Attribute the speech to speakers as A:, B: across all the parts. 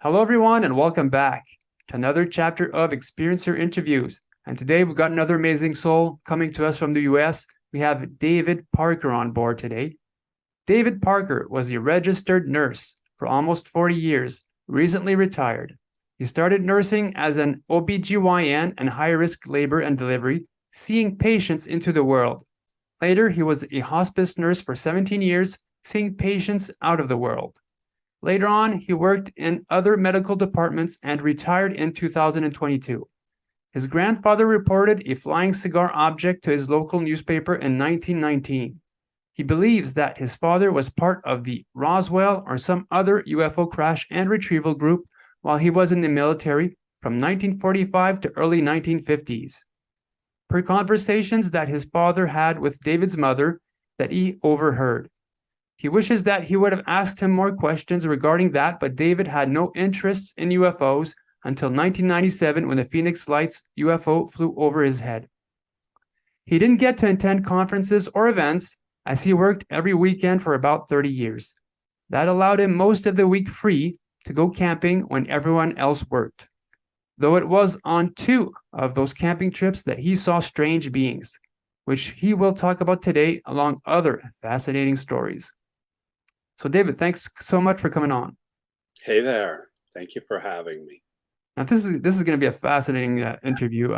A: Hello, everyone, and welcome back to another chapter of Experiencer Interviews. And today we've got another amazing soul coming to us from the US. We have David Parker on board today. David Parker was a registered nurse for almost 40 years, recently retired. He started nursing as an OBGYN and high-risk labor and delivery, seeing patients into the world. Later, he was a hospice nurse for 17 years, seeing patients out of the world. Later on, he worked in other medical departments and retired in 2022. His grandfather reported a flying cigar object to his local newspaper in 1919. He believes that his father was part of the Roswell or some other UFO crash and retrieval group while he was in the military from 1945 to early 1950s. Per conversations that his father had with David's mother that he overheard. He wishes that he would have asked him more questions regarding that, but David had no interests in UFOs until 1997 when the Phoenix Lights UFO flew over his head. He didn't get to attend conferences or events as he worked every weekend for about 30 years. That allowed him most of the week free to go camping when everyone else worked. Though it was on 2 of those camping trips that he saw strange beings, which he will talk about today along other fascinating stories. So, David, thanks so much for coming on.
B: Hey there. Thank you for having me.
A: Now, this is going to be a fascinating interview.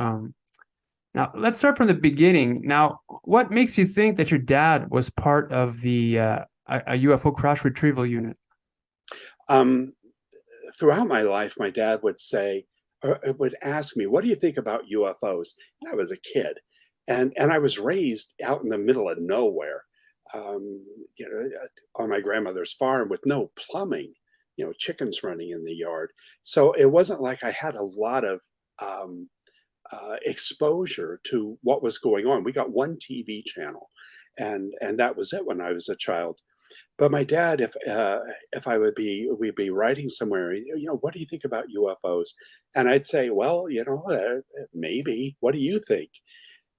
A: Now, let's start from the beginning. Now, what makes you think that your dad was part of a UFO Crash Retrieval Unit?
B: Um, Throughout my life, my dad would say, or would ask me, "What do you think about UFOs?" And I was a kid, and I was raised out in the middle of nowhere, um, on my grandmother's farm with no plumbing, chickens running in the yard. So it wasn't like I had a lot of um, exposure to what was going on. We got one TV channel, and that was it when I was a child. But my dad, if we'd be riding somewhere, what do you think about UFOs? And I'd say, well, maybe. What do you think?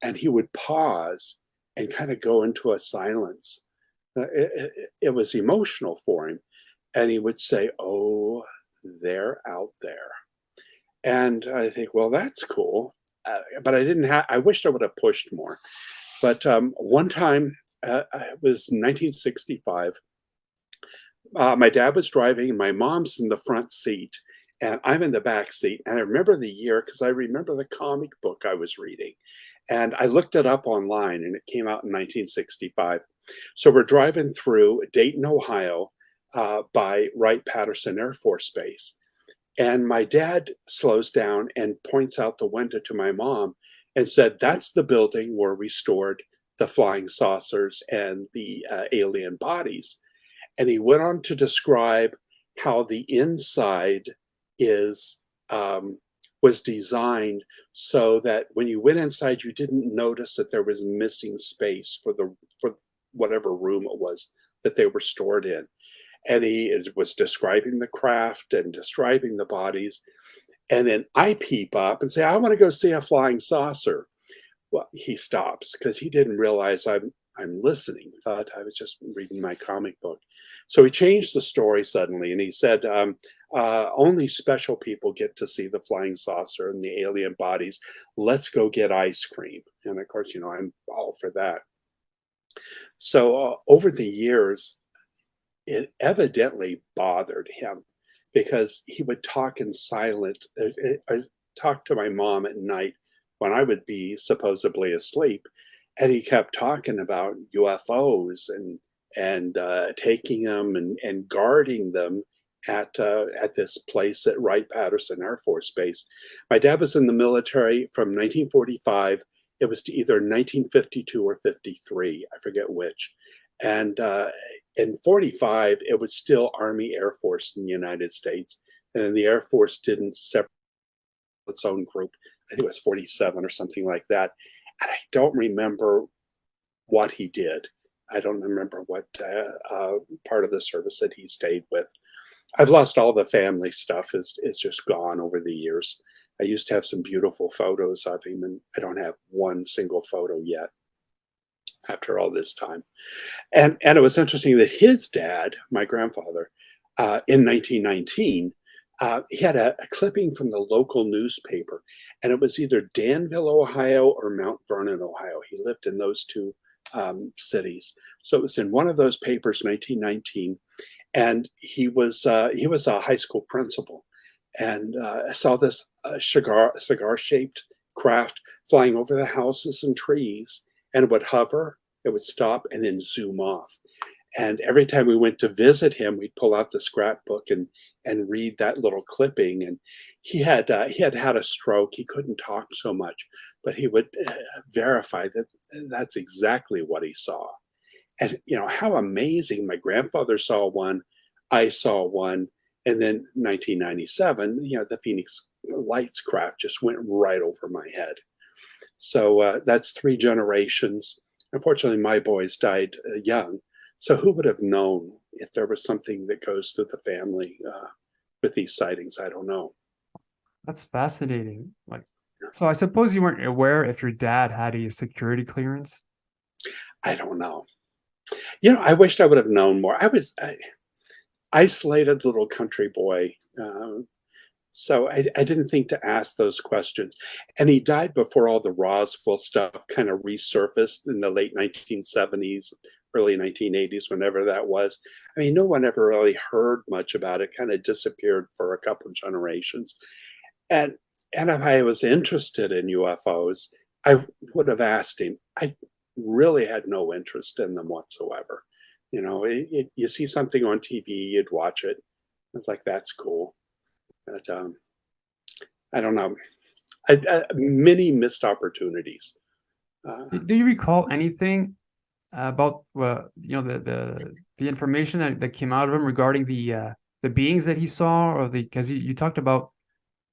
B: And he would pause and kind of go into a silence. It was emotional for him, and he would say, "Oh, they're out there." And I think, well, that's cool. But I didn't have, I wished I would have pushed more. But one time, it was 1965. My dad was driving, my mom's in the front seat, and I'm in the back seat. And I remember the year because I remember the comic book I was reading. And I looked it up online and it came out in 1965. So we're driving through Dayton, Ohio, by Wright-Patterson Air Force Base. And my dad slows down and points out the window to my mom and said, "That's the building where we stored the flying saucers and the alien bodies." And he went on to describe how the inside is was designed so that when you went inside, you didn't notice that there was missing space for whatever room it was that they were stored in. And he was describing the craft and describing the bodies. And then I peep up and say, "I want to go see a flying saucer." Well, he stops because he didn't realize I'm listening. Thought I was just reading my comic book. So he changed the story suddenly, and he said, "Only special people get to see the flying saucer and the alien bodies. Let's go get ice cream." And of course, I'm all for that. So over the years, it evidently bothered him because he would talk in silent, talk to my mom at night when I would be supposedly asleep, and he kept talking about UFOs and taking them and guarding them at this place at Wright-Patterson Air Force Base. My dad was in the military from 1945. It was to either 1952 or 53, I forget which. And in 45, it was still Army Air Force in the United States. And then the Air Force didn't separate its own group. I think it was 47 or something like that. And I don't remember what he did. I don't remember what part of the service that he stayed with. I've lost all the family stuff. It's just gone over the years. I used to have some beautiful photos of him, and I don't have one single photo yet after all this time. And it was interesting that his dad, my grandfather, in 1919, He had a clipping from the local newspaper, and it was either Danville, Ohio, or Mount Vernon, Ohio. He lived in those two cities, so it was in one of those papers, 1919, and he was a high school principal, and I saw this cigar shaped craft flying over the houses and trees, and it would hover, it would stop, and then zoom off. And every time we went to visit him, we'd pull out the scrapbook and read that little clipping. And he had had a stroke. He couldn't talk so much, but he would verify that that's exactly what he saw. And you know how amazing! My grandfather saw one, I saw one, and then 1997, you know, the Phoenix Lights craft just went right over my head. So that's three generations. Unfortunately, my boys died young. So who would have known if there was something that goes through the family with these sightings? I don't know.
A: That's fascinating. Like, so I suppose you weren't aware if your dad had a security clearance.
B: I don't know. You know, I wished I would have known more. I was isolated little country boy. So I didn't think to ask those questions. And he died before all the Roswell stuff kind of resurfaced in the late 1970s, early 1980s, whenever that was. I mean, no one ever really heard much about it, kind of disappeared for a couple of generations. And and if I was interested in UFOs, I would have asked him. I really had no interest in them whatsoever. You know, you see something on TV, you'd watch it. It's like, that's cool. But I don't know. Many missed opportunities.
A: Do you recall anything about the information that came out of him regarding the beings that he saw, or the because you talked about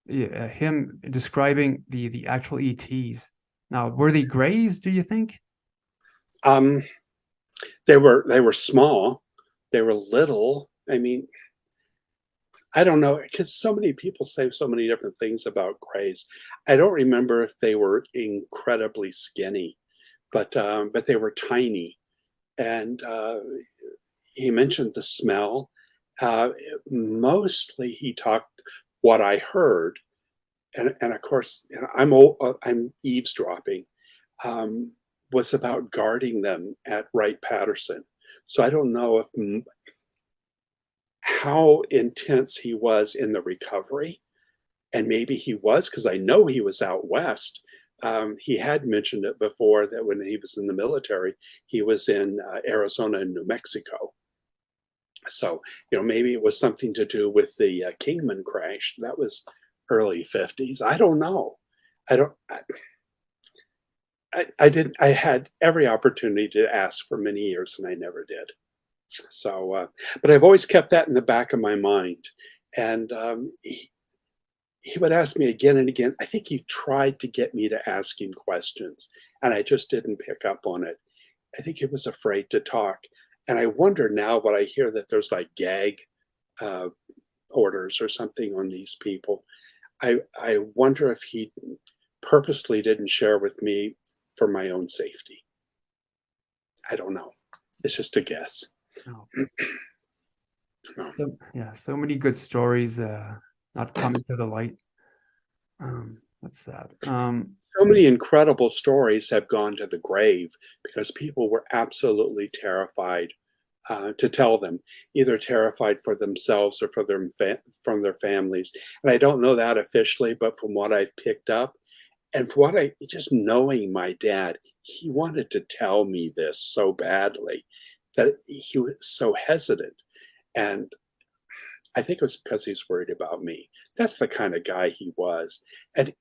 A: him describing the actual ETs. Now, were they grays, do you think?
B: Um, they were small, they were little. I mean, I don't know because so many people say so many different things about grays. I don't remember if they were incredibly skinny, but they were tiny. And he mentioned the smell. Uh, Mostly, he talked what I heard, and of course, you know, I'm eavesdropping. Um, was about guarding them at Wright Patterson. So I don't know if how intense he was in the recovery, and maybe he was because I know he was out west. He had mentioned it before that when he was in the military, he was in Arizona and New Mexico. So, you know, maybe it was something to do with the Kingman crash. That was early 50s. I don't know. I don't. I didn't. I had every opportunity to ask for many years, and I never did. So, but I've always kept that in the back of my mind. And he would ask me again and again. I think he tried to get me to ask him questions, and I just didn't pick up on it. I think he was afraid to talk. And I wonder now when I hear that there's like gag uh, orders or something on these people. I wonder if he purposely didn't share with me for my own safety. I don't know. It's just a guess.
A: No.
B: Um,
A: So yeah, so many good stories not coming to the light. That's sad.
B: So many incredible stories have gone to the grave because people were absolutely terrified to tell them, either terrified for themselves or for from their families. And I don't know that officially, but from what I've picked up, and for what I just knowing my dad, he wanted to tell me this so badly that he was so hesitant. And I think it was because he's worried about me. That's the kind of guy he was. And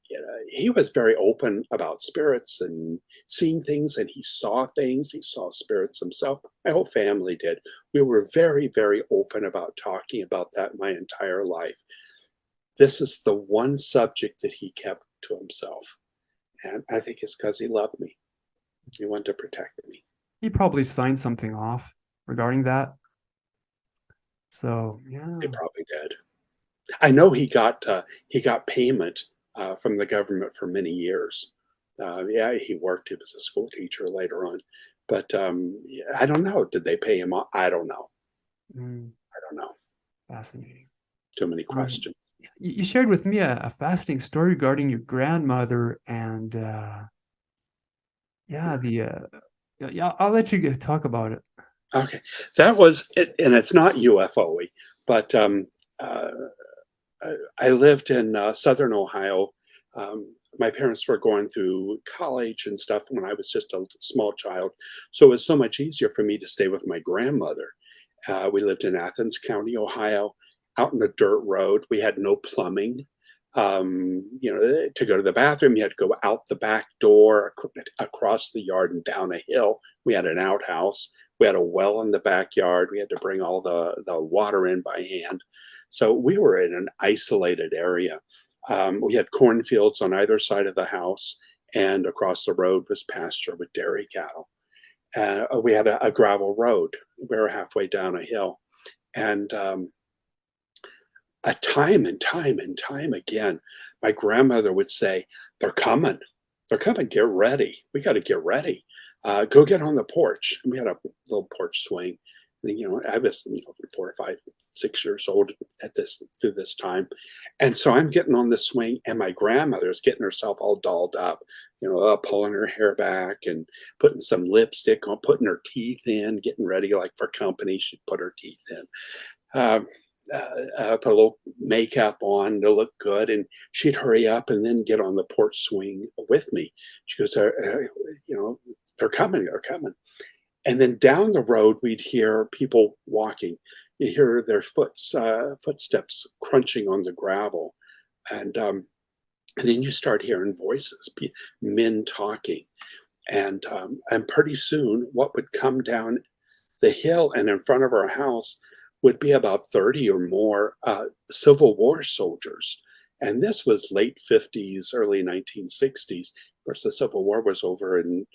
B: he was very open about spirits and seeing things, and he saw things. He saw spirits himself. My whole family did. We were very, very open about talking about that my entire life. This is the one subject that he kept to himself. And I think it's because he loved me. He wanted to protect me.
A: he probably signed something off regarding that. So
B: He
A: yeah.
B: probably did. I know he got payment from the government for many years. Yeah, he worked. He was a school teacher later on, but yeah, I don't know. Did they pay him? I don't know.
A: Mm,
B: I don't know.
A: fascinating.
B: too many
A: Right.
B: questions.
A: You shared with me a fascinating story regarding your grandmother, and yeah, yeah, I'll let you talk about it.
B: Okay, that was it, and it's not UFO-y, but uh, I lived in Southern Ohio. My parents were going through college and stuff when I was just a small child, so it was so much easier for me to stay with my grandmother. We lived in Athens County, Ohio, out in the dirt road. We had no plumbing. To go to the bathroom, you had to go out the back door, across the yard, and down a hill. We had an outhouse. We had a well in the backyard. We had to bring all the water in by hand. So we were in an isolated area. We had cornfields on either side of the house, and across the road was pasture with dairy cattle. We had a gravel road. We were halfway down a hill. And time and time and time again, my grandmother would say, "They're coming. They're coming. Get ready. We got to get ready. Go get on the porch." And we had a little porch swing. And, I was 4 or 5, 6 years old at this through this time, and so I'm getting on the swing, and my grandmother's getting herself all dolled up, pulling her hair back and putting some lipstick on, putting her teeth in, getting ready like for company. She'd put her teeth in. Um, put a little makeup on to look good, and she'd hurry up and then get on the porch swing with me. She goes, they're coming, they're coming. And then down the road, we'd hear people walking. You hear their footsteps crunching on the gravel, and then you start hearing voices, men talking, and pretty soon, what would come down the hill and in front of our house would be about 30 or more Civil War soldiers. And this was late 50s, early 1960s. Of course, the Civil War was over in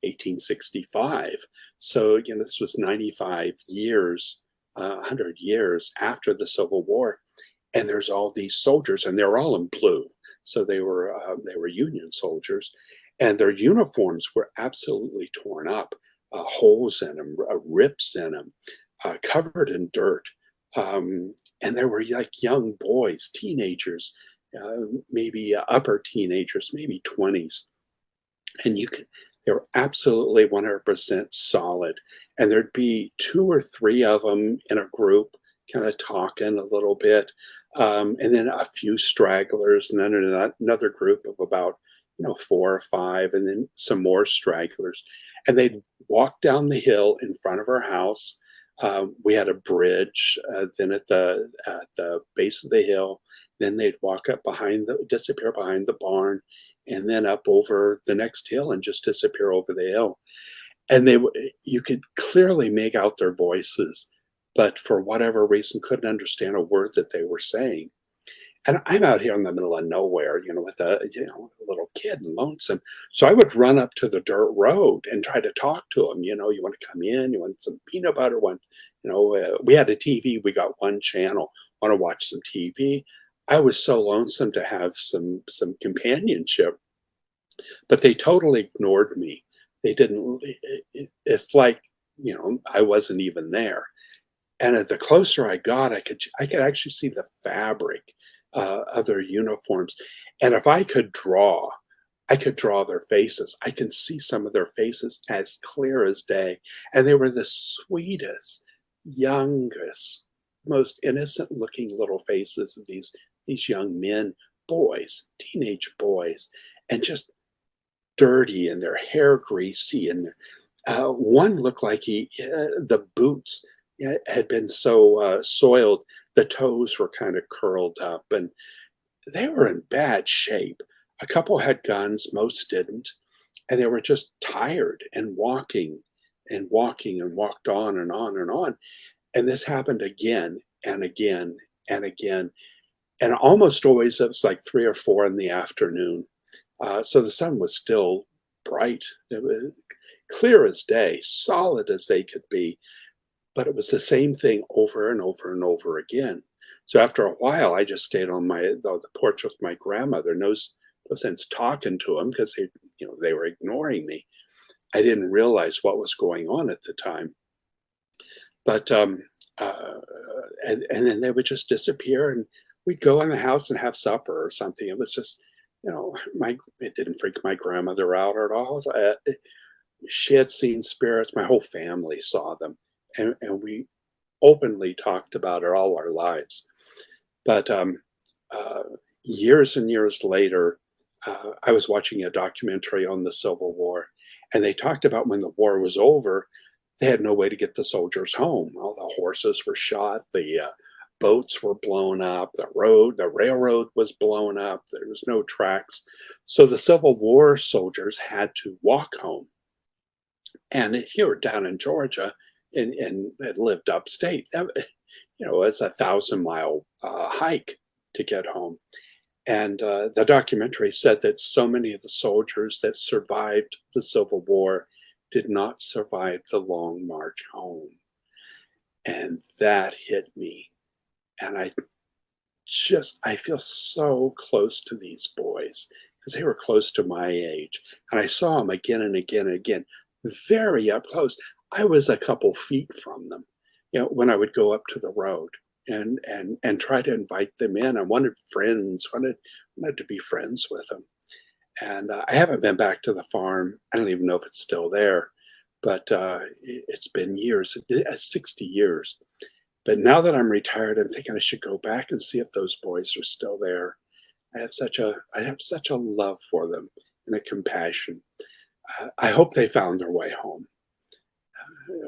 B: 1865. So this was 95 years, 100 years after the Civil War, and there's all these soldiers, and they're all in blue. So they were Union soldiers, and their uniforms were absolutely torn up, holes in them, rips in them, covered in dirt. And there were like young boys, teenagers, maybe upper teenagers, maybe 20s. And they were absolutely 100% solid. And there'd be 2 or 3 of them in a group, kind of talking a little bit. And then a few stragglers, and then another group of about 4 or 5, and then some more stragglers. And they'd walk down the hill in front of our house. We had a bridge. Then at the base of the hill, then they'd walk up disappear behind the barn, and then up over the next hill and just disappear over the hill. And you could clearly make out their voices, but for whatever reason, couldn't understand a word that they were saying. And I'm out here in the middle of nowhere, with a little kid and lonesome. So I would run up to the dirt road and try to talk to them. You want to come in? You want some peanut butter? We had a TV. We got one channel. Want to watch some TV? I was so lonesome to have some companionship, but they totally ignored me. They didn't. It's like I wasn't even there. And the closer I got, I could actually see the fabric of their uniforms. And if I could draw their faces. I can see some of their faces as clear as day. And they were the sweetest, youngest, most innocent looking little faces of these young men, boys, teenage boys, and just dirty and their hair greasy. And one looked like the boots had been so soiled, the toes were kind of curled up, and they were in bad shape. A couple had guns, most didn't, and they were just tired and walking and walked on and on and on. And this happened again and again and again. And almost always it was like 3 or 4 in the afternoon. So the sun was still bright. It was clear as day, solid as they could be. But it was the same thing over and over and over again. So after a while, I just stayed on the porch with my grandmother. No sense talking to them because they were ignoring me. I didn't realize what was going on at the time. But uh, and then they would just disappear, and we'd go in the house and have supper or something. It was just, my it didn't freak my grandmother out at all. She had seen spirits. My whole family saw them, and we openly talked about it all our lives. But uh, years and years later, I was watching a documentary on the Civil War, and they talked about when the war was over, they had no way to get the soldiers home. All the horses were shot, the boats were blown up, the railroad was blown up, there was no tracks. So the Civil War soldiers had to walk home. And if you were down in Georgia and had lived upstate, it's a 1,000-mile hike to get home. And the documentary said that so many of the soldiers that survived the Civil War did not survive the long march home. And that hit me. And I feel so close to these boys because they were close to my age. And I saw them again and again and again, very up close. I was a couple feet from them, when I would go up to the road and try to invite them in. I wanted friends, wanted to be friends with them. And I haven't been back to the farm. I don't even know if it's still there, but it's been years, 60 years. But now that I'm retired, I'm thinking I should go back and see if those boys are still there. I have such a love for them and a compassion. I hope they found their way home.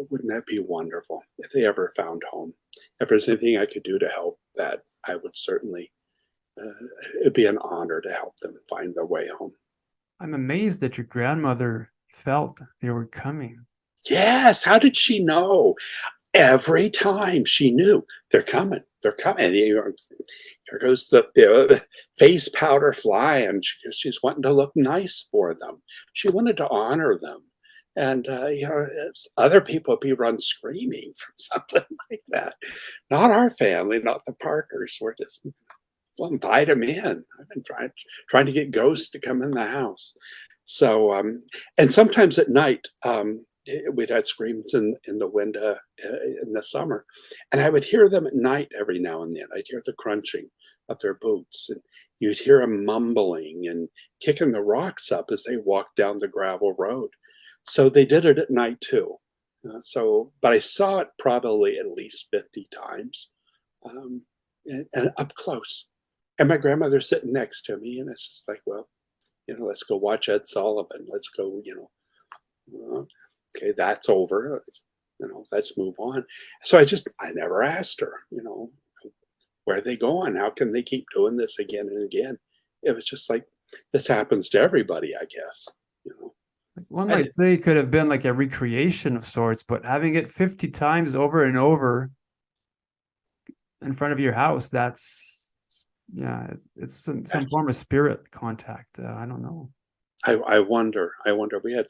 B: Wouldn't that be wonderful if they ever found home? If there's anything I could do to help that, I would certainly, it'd be an honor to help them find their way home.
A: I'm amazed that your grandmother felt they were coming.
B: Yes. How did she know? Every time she knew they're coming, they're coming. Here goes the face powder flying. She's wanting to look nice for them. She wanted to honor them. And, other people would be run screaming from something like that. Not our family, not the Parkers. We're just, well, invite them in. I've been trying to get ghosts to come in the house. So, and sometimes at night, we'd had screams in the window in the summer, and I would hear them at night every now and then. I'd hear the crunching of their boots, and you'd hear them mumbling and kicking the rocks up as they walked down the gravel road. So they did it at night too. But I saw it probably at least 50 times, and up close. And my grandmother sitting next to me, and it's just like, well, let's go watch Ed Sullivan. Let's go, okay, that's over. Let's move on. So I never asked her, where are they going? How can they keep doing this again and again? It was just like, this happens to everybody, I guess.
A: One might say it could have been like a recreation of sorts, but having it 50 times over and over in front of your house, it's some form of spirit contact. I don't know.
B: I wonder. We had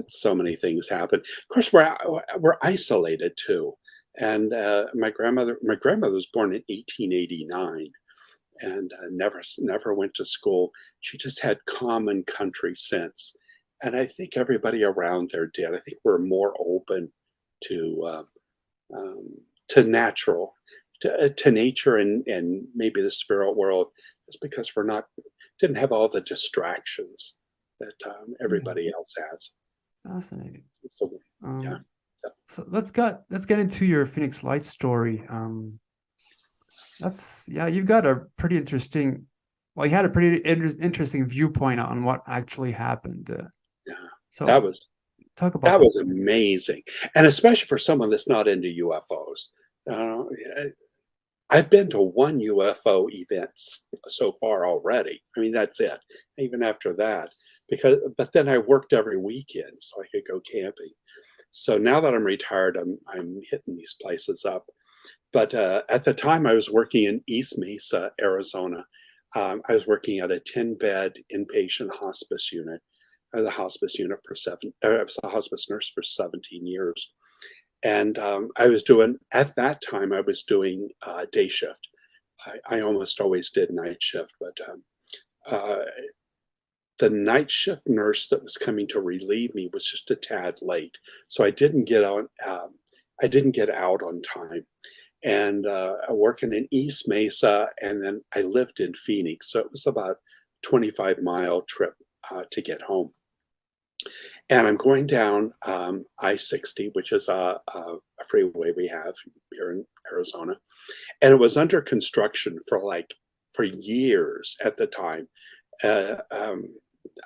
B: so many things happen. Of course, we're isolated too. And my grandmother was born in 1889, and never went to school. She just had common country sense, and I think everybody around there did. I think we're more open to natural, to nature, and maybe the spirit world, just because didn't have all the distractions that everybody else has.
A: Fascinating.
B: So, yeah.
A: So let's get into your Phoenix Lights story. You've got a pretty interesting. Well, you had a pretty interesting viewpoint on what actually happened.
B: Yeah,
A: so
B: that was amazing, and especially for someone that's not into UFOs. I've been to one UFO event so far already. I mean, that's it. Even after that, but then I worked every weekend so I could go camping. So now that I'm retired, I'm hitting these places up. But at the time, I was working in East Mesa, Arizona. I was working at a 10-bed inpatient hospice unit. I was a hospice nurse for 17 years. And at that time, I was doing day shift. I almost always did night shift, but the night shift nurse that was coming to relieve me was just a tad late. So I didn't get on I didn't get out on time. And working in East Mesa, and then I lived in Phoenix, so it was about 25-mile trip to get home. And I'm going down I-60, which is a freeway we have here in Arizona, and it was under construction for years at the time. Uh, um,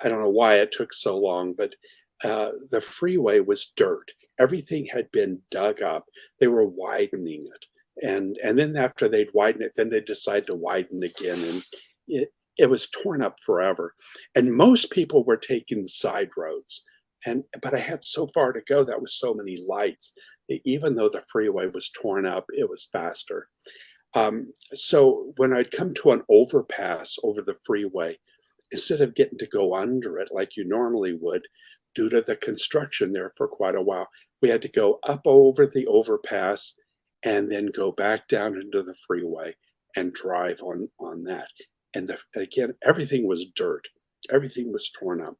B: I don't know why it took so long, but the freeway was dirt. Everything had been dug up. They were widening it, and then after they'd widen it, then they decided to widen again, and it was torn up forever. And most people were taking the side roads, and but I had so far to go. That was so many lights. Even though the freeway was torn up, it was faster. So when I'd come to an overpass over the freeway, instead of getting to go under it like you normally would, due to the construction there for quite a while, we had to go up over the overpass and then go back down into the freeway and drive on that. And again, everything was dirt. Everything was torn up.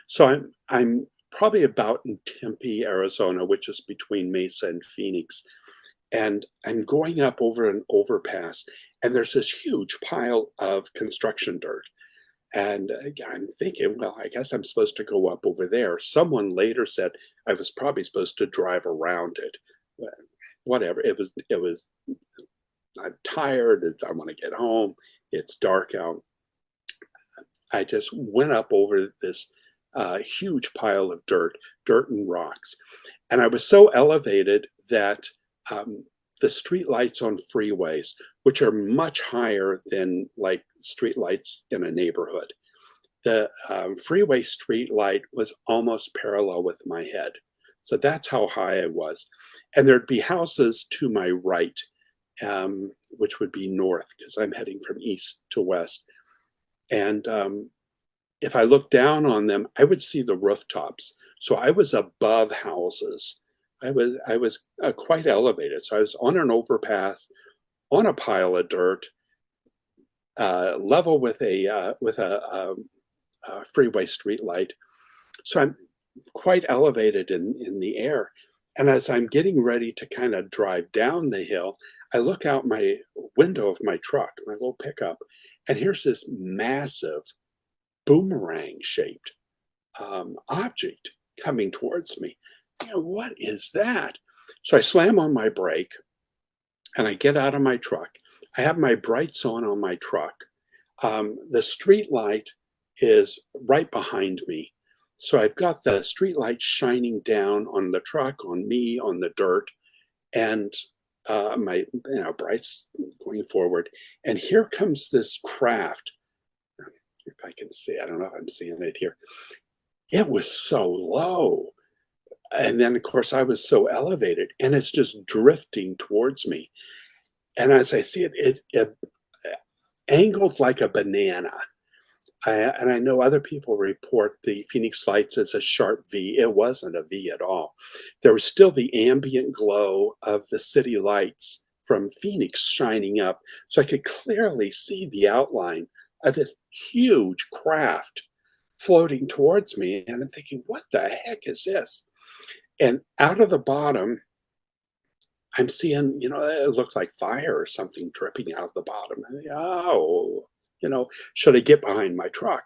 B: So I'm probably about in Tempe, Arizona, which is between Mesa and Phoenix, and I'm going up over an overpass, and there's this huge pile of construction dirt. And I'm thinking, well, I guess I'm supposed to go up over there. Someone later said I was probably supposed to drive around it. Whatever. It was, I'm tired. I want to get home. It's dark out. I just went up over this huge pile of dirt and rocks. And I was so elevated that the street lights on freeways, which are much higher than like street lights in a neighborhood, the freeway street light was almost parallel with my head. So that's how high I was. And there'd be houses to my right, which would be north, because I'm heading from east to west. And if I looked down on them, I would see the rooftops. So I was above houses. I was quite elevated. So I was on an overpass, on a pile of dirt, level with a freeway street light. So I'm quite elevated in the air. And as I'm getting ready to kind of drive down the hill, I look out my window of my truck, my little pickup, and here's this massive boomerang shaped object coming towards me. You know, what is that? So I slam on my brake and I get out of my truck. I have my brights on my truck. The street light is right behind me. So I've got the street light shining down on the truck, on me, on the dirt, and my brights going forward. And here comes this craft. If I can see, I don't know if I'm seeing it here. It was so low. And then, of course, I was so elevated, and it's just drifting towards me. And as I see it, it angled like a banana. And I know other people report the Phoenix Lights as a sharp V. It wasn't a V at all. There was still the ambient glow of the city lights from Phoenix shining up. So I could clearly see the outline of this huge craft floating towards me. And I'm thinking, what the heck is this? And out of the bottom, I'm seeing, it looks like fire or something dripping out of the bottom. I think, oh, should I get behind my truck?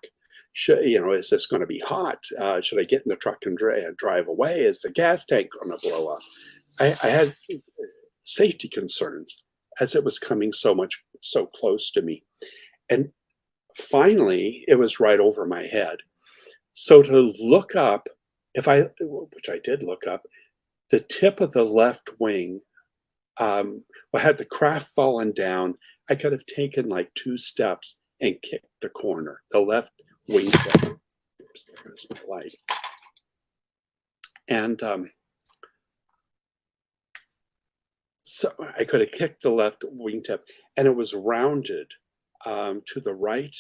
B: Is this going to be hot? Should I get in the truck and drive away? Is the gas tank going to blow up? I had safety concerns as it was coming so close to me. And finally, it was right over my head. So to look up, which I did look up, the tip of the left wing, had the craft fallen down, I could have taken like 2 steps and kicked the corner, the left wing tip. Oops, there's my light. And so I could have kicked the left wingtip, and it was rounded to the right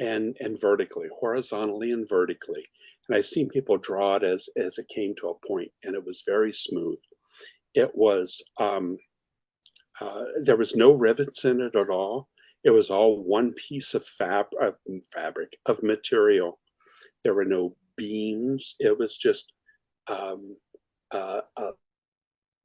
B: and vertically, horizontally and vertically. And I've seen people draw it as it came to a point, and it was very smooth. It was there was no rivets in it at all. It was all one piece of fabric of material. There were no beams. It was just a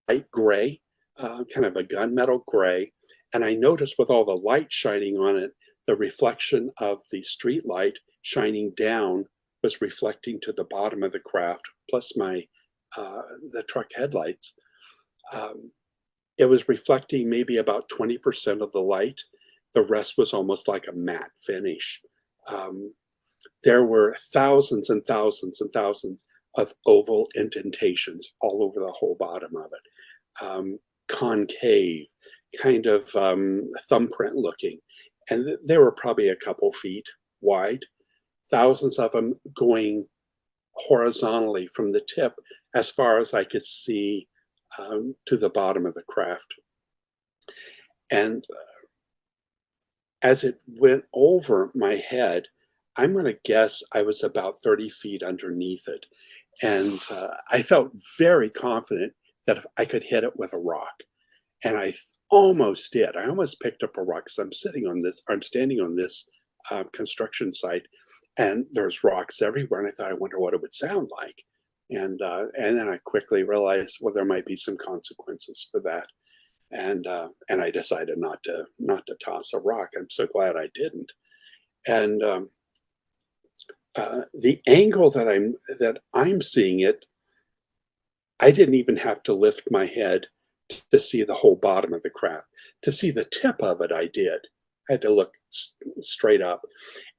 B: light gray, kind of a gunmetal gray. And I noticed with all the light shining on it, the reflection of the street light shining down was reflecting to the bottom of the craft, plus the truck headlights. Um, it was reflecting maybe about 20% of the light. The rest was almost like a matte finish. Um, there were thousands and thousands and thousands of oval indentations all over the whole bottom of it. Concave, kind of thumbprint looking. And they were probably a couple feet wide, thousands of them going horizontally from the tip as far as I could see to the bottom of the craft. And as it went over my head, I'm going to guess I was about 30 feet underneath it. And I felt very confident that if I could hit it with a rock. And I almost did. I almost picked up a rock because I'm standing on this construction site, and there's rocks everywhere. And I thought, I wonder what it would sound like. And then I quickly realized, well, there might be some consequences for that. And I decided not to toss a rock. I'm so glad I didn't. And the angle that I'm seeing it, I didn't even have to lift my head to see the whole bottom of the craft. To see the tip of it, I did. I had to look straight up.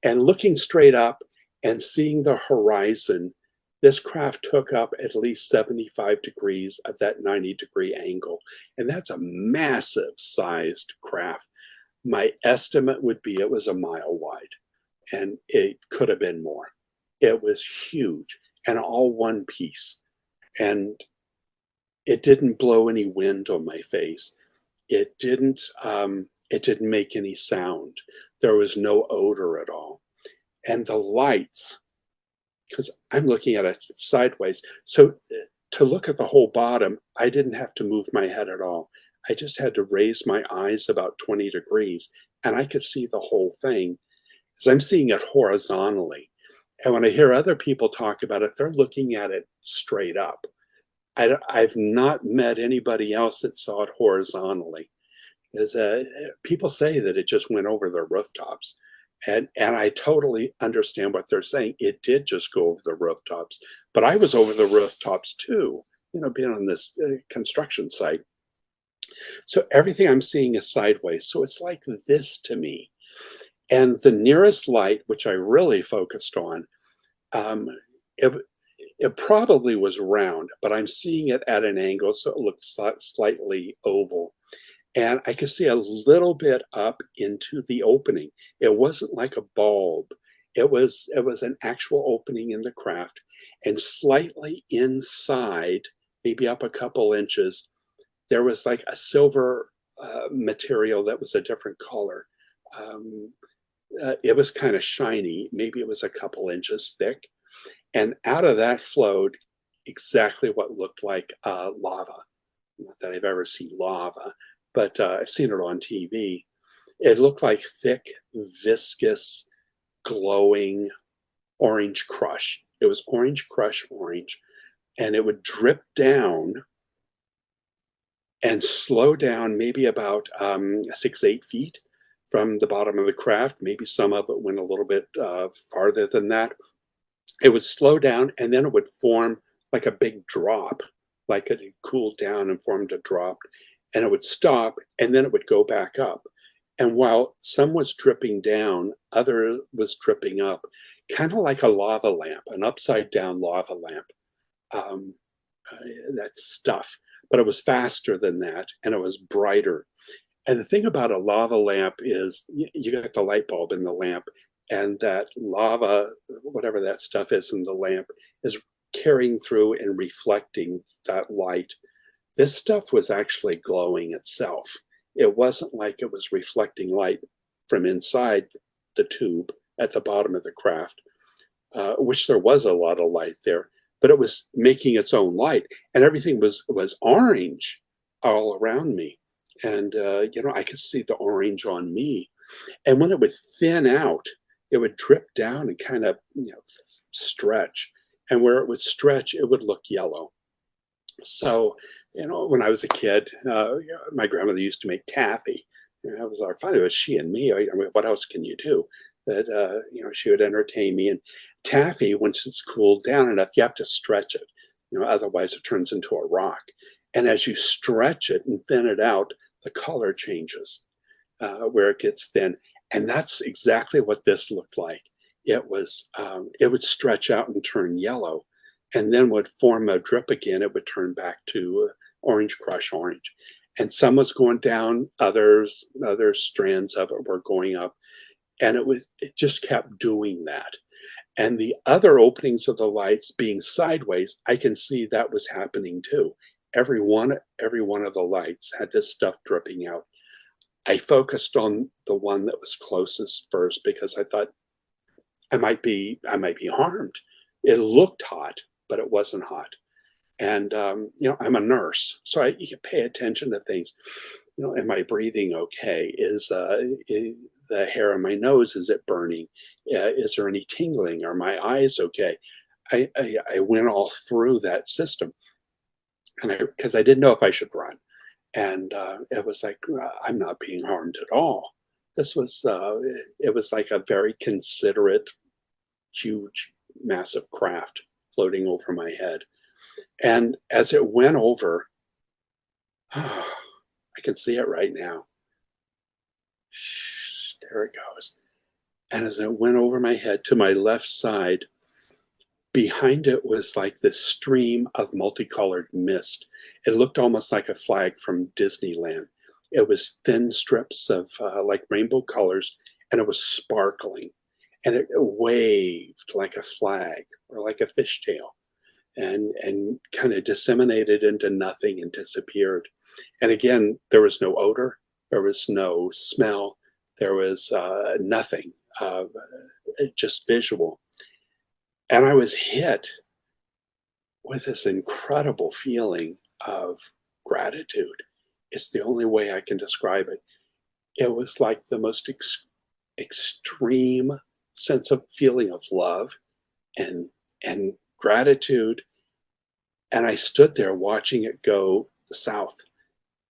B: And looking straight up and seeing the horizon, this craft took up at least 75 degrees at that 90-degree angle. And that's a massive sized craft. My estimate would be it was a mile wide, and it could have been more. It was huge and all one piece. And it didn't blow any wind on my face. It didn't make any sound. There was no odor at all. And the lights, because I'm looking at it sideways. So to look at the whole bottom, I didn't have to move my head at all. I just had to raise my eyes about 20 degrees, and I could see the whole thing because I'm seeing it horizontally. And when I hear other people talk about it, they're looking at it straight up. I've not met anybody else that saw it horizontally. People say that it just went over their rooftops. And I totally understand what they're saying. It did just go over the rooftops, but I was over the rooftops too, being on this construction site. So everything I'm seeing is sideways. So it's like this to me. And the nearest light, which I really focused on, um, it, it probably was round, but I'm seeing it at an angle, so it looks slightly oval. And I could see a little bit up into the opening. It wasn't like a bulb. It was an actual opening in the craft, and slightly inside, maybe up a couple inches, there was like a silver material that was a different color. Um, it was kind of shiny. Maybe it was a couple inches thick. And out of that flowed exactly what looked like lava. Not that I've ever seen lava, but I've seen it on TV. It looked like thick, viscous, glowing orange crush. It was orange crush orange, and it would drip down and slow down maybe about 6, 8 feet from the bottom of the craft. Maybe some of it went a little bit farther than that. It would slow down, and then it would form like a big drop, like it had cooled down and formed a drop, and it would stop, and then it would go back up. And while some was dripping down, other was dripping up, kind of like a lava lamp, an upside down lava lamp. Um, that stuff, but it was faster than that, and it was brighter. And the thing about a lava lamp is you got the light bulb in the lamp, and that lava, whatever that stuff is in the lamp, is carrying through and reflecting that light. This stuff was actually glowing itself. It wasn't like it was reflecting light from inside the tube at the bottom of the craft, which there was a lot of light there, but it was making its own light, and everything was orange all around me. And I could see the orange on me. And when it would thin out, it would drip down and kind of stretch. And where it would stretch, it would look yellow. So, when I was a kid, my grandmother used to make taffy. That was our fun. It was she and me. I mean, what else can you do? That she would entertain me. And taffy, once it's cooled down enough, you have to stretch it. Otherwise it turns into a rock. And as you stretch it and thin it out, the color changes where it gets thin. And that's exactly what this looked like. It would stretch out and turn yellow, and then would form a drip again. It would turn back to orange, crush orange. And some was going down, other strands of it were going up. And it just kept doing that. And the other openings of the lights being sideways, I can see that was happening too. Every one of the lights had this stuff dripping out. I focused on the one that was closest first because I thought I might be harmed. It looked hot, but it wasn't hot. And I'm a nurse, so you can pay attention to things. Am I breathing okay? Is the hair on my nose, is it burning? Is there any tingling? Are my eyes okay? I went all through that system, and because I didn't know if I should run, and it was like I'm not being harmed at all. It was like a very considerate, huge, massive craft floating over my head. And as it went over, I can see it right now. There it goes. And as it went over my head to my left side, behind it was like this stream of multicolored mist. It looked almost like a flag from Disneyland. It was thin strips of like rainbow colors, and it was sparkling. And it waved like a flag or like a fishtail, and kind of disseminated into nothing and disappeared. And again, there was no odor, there was no smell, there was nothing, just visual. And I was hit with this incredible feeling of gratitude. It's the only way I can describe it. It was like the most extreme sense of feeling of love and gratitude. And I stood there watching it go south,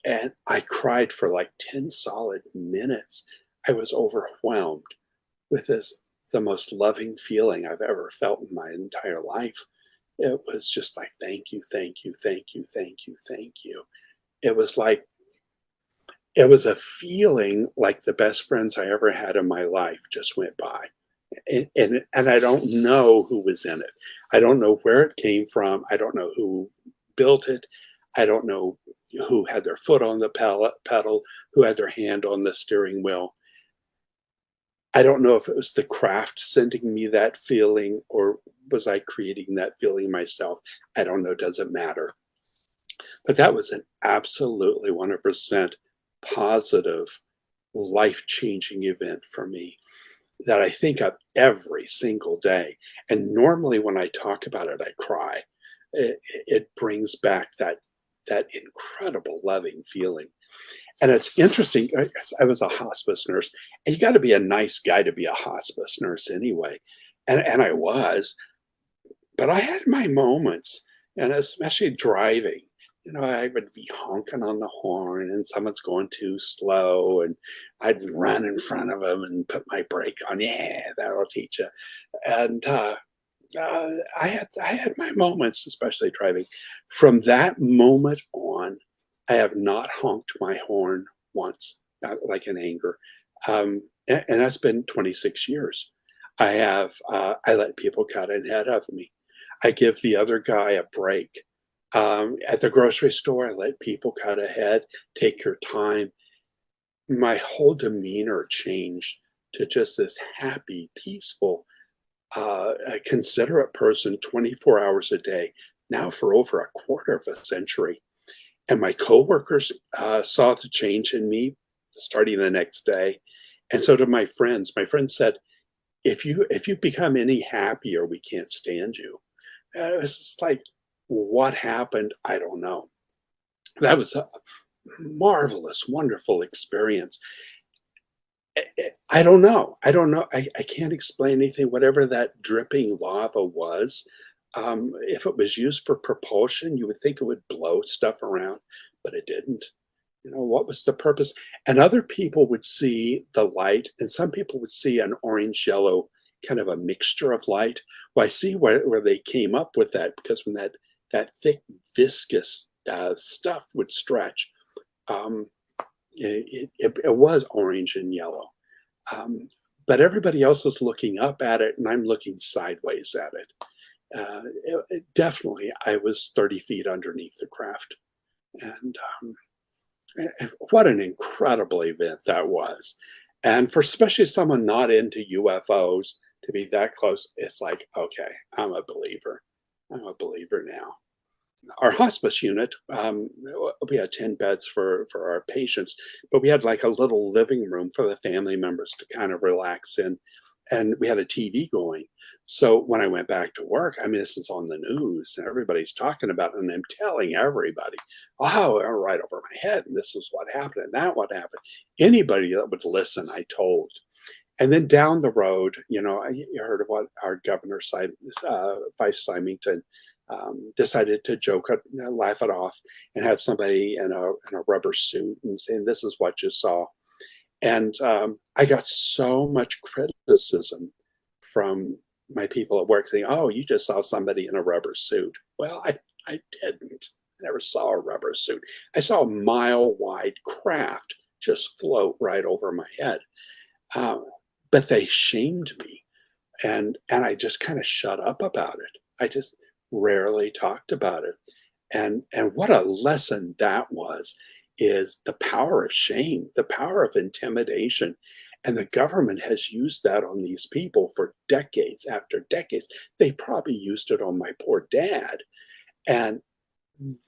B: and I cried for like 10 solid minutes. I was overwhelmed with the most loving feeling I've ever felt in my entire life. It was just like, thank you, thank you, thank you, thank you, thank you. It was like, it was a feeling like the best friends I ever had in my life just went by. And I don't know who was in it. I don't know where it came from. I don't know who built it. I don't know who had their foot on the pedal, who had their hand on the steering wheel. I don't know if it was the craft sending me that feeling, or was I creating that feeling myself. I don't know. Doesn't matter. But that was an absolutely 100% positive, life-changing event for me that I think of every single day. And normally when I talk about it, I cry. It brings back that incredible loving feeling. And it's interesting. I was a hospice nurse, and you got to be a nice guy to be a hospice nurse anyway. And I was, but I had my moments, and especially driving. I would be honking on the horn and someone's going too slow, and I'd run in front of them and put my brake on. Yeah, that'll teach you. And I had my moments, especially driving. From that moment on, I have not honked my horn once, like in anger. And that's been 26 years. I let people cut ahead of me. I give the other guy a break. At the grocery store, I let people cut ahead, take your time. My whole demeanor changed to just this happy, peaceful, a considerate person 24 hours a day, now for over a quarter of a century. And my coworkers saw the change in me starting the next day. And so did my friends. My friends said, if you become any happier, we can't stand you. It was just like, what happened? I don't know. That was a marvelous, wonderful experience. I don't know. I don't know. I can't explain anything. Whatever that dripping lava was, If it was used for propulsion, you would think it would blow stuff around, but it didn't. What was the purpose? And other people would see the light, and some people would see an orange yellow kind of a mixture of light. Well, I see where they came up with that, because when that thick viscous stuff would stretch, um, it was orange and yellow. Um, but everybody else is looking up at it, and I'm looking sideways at it. Definitely, I was 30 feet underneath the craft. And what an incredible event that was. And for especially someone not into UFOs to be that close, it's like, okay, I'm a believer. I'm a believer now. Our hospice unit, we had 10 beds for our patients, but we had like a little living room for the family members to kind of relax in. And we had a TV going. So when I went back to work, I mean, this is on the news and everybody's talking about it. And I'm telling everybody, oh, right over my head. And this is what happened and that what happened. Anybody that would listen, I told. And then down the road, you heard of what our governor, Fife Symington, decided to joke, laugh it off, and had somebody in a rubber suit and saying, "This is what you saw." And I got so much criticism from my people at work saying, "Oh, you just saw somebody in a rubber suit." Well, I didn't. I never saw a rubber suit. I saw a mile-wide craft just float right over my head. But they shamed me, and I just kind of shut up about it. I just rarely talked about it. And what a lesson that was, is the power of shame, the power of intimidation. And the government has used that on these people for decades after decades. They probably used it on my poor dad. And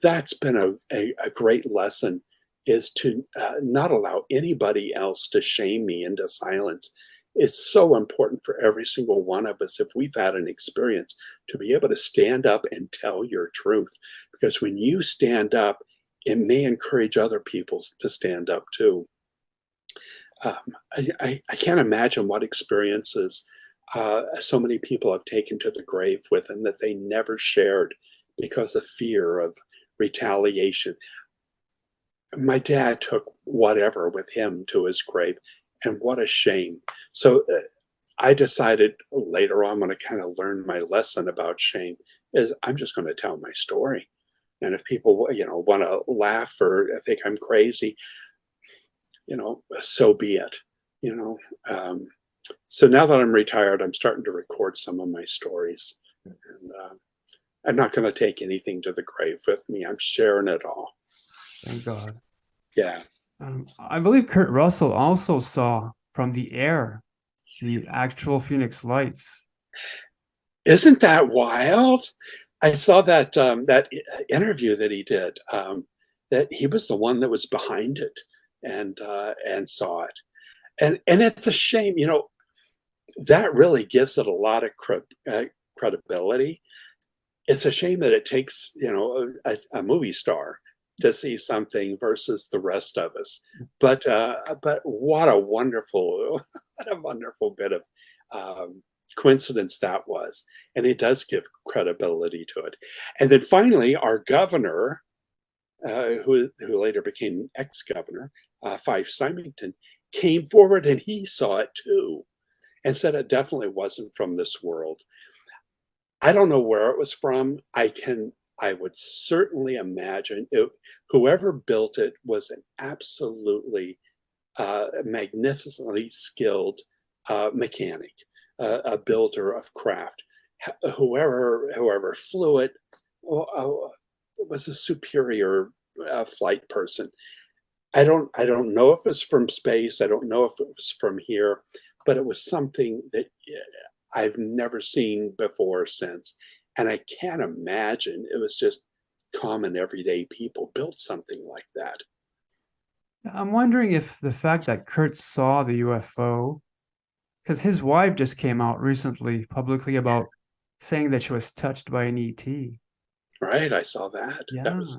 B: that's been a great lesson, is to not allow anybody else to shame me into silence. It's so important for every single one of us, if we've had an experience, to be able to stand up and tell your truth. Because when you stand up, it may encourage other people to stand up too. Um, I can't imagine what experiences so many people have taken to the grave with them that they never shared because of fear of retaliation. My dad took whatever with him to his grave, and what a shame. So I decided later on, when I kind of learned my lesson about shame, is I'm just going to tell my story. And if people, want to laugh or think I'm crazy, so be it. You know, um, so now that I'm retired, I'm starting to record some of my stories, and I'm not going to take anything to the grave with me. I'm sharing it all.
A: Thank God.
B: Yeah.
A: I believe Kurt Russell also saw from the air the actual Phoenix Lights.
B: Isn't that wild? I saw that interview that he did. That he was the one that was behind it, and saw it. And it's a shame, that really gives it a lot of credibility. It's a shame that it takes, a movie star to see something versus the rest of us. But what a wonderful, what a wonderful bit of coincidence that was, and it does give credibility to it. And then finally, our governor, who later became ex-governor, Fife Symington, came forward and he saw it too, and said it definitely wasn't from this world. I don't know where it was from. I would certainly imagine whoever built it was an absolutely magnificently skilled mechanic, a builder of craft. Whoever flew it was a superior flight person. I don't know if it's from space. I don't know if it was from here, but it was something that I've never seen before or since. And I can't imagine it was just common everyday people built something like that.
A: I'm wondering if the fact that Kurt saw the UFO, because his wife just came out recently publicly about saying that she was touched by an ET.
B: Right? I saw that. That was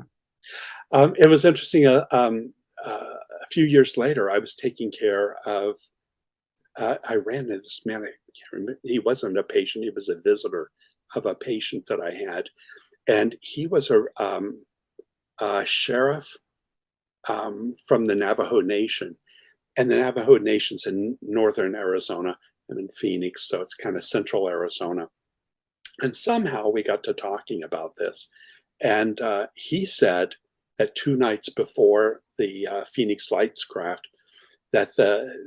A: Yeah.
B: it was interesting. A few years later, I was taking care of. I ran into this man. I can't remember. He wasn't a patient. He was a visitor of a patient that I had, and he was a sheriff from the Navajo Nation. And the Navajo Nation's in northern Arizona. I'm in Phoenix, so it's kind of central Arizona. And somehow we got to talking about this. And he said that 2 nights before the Phoenix Lights craft, that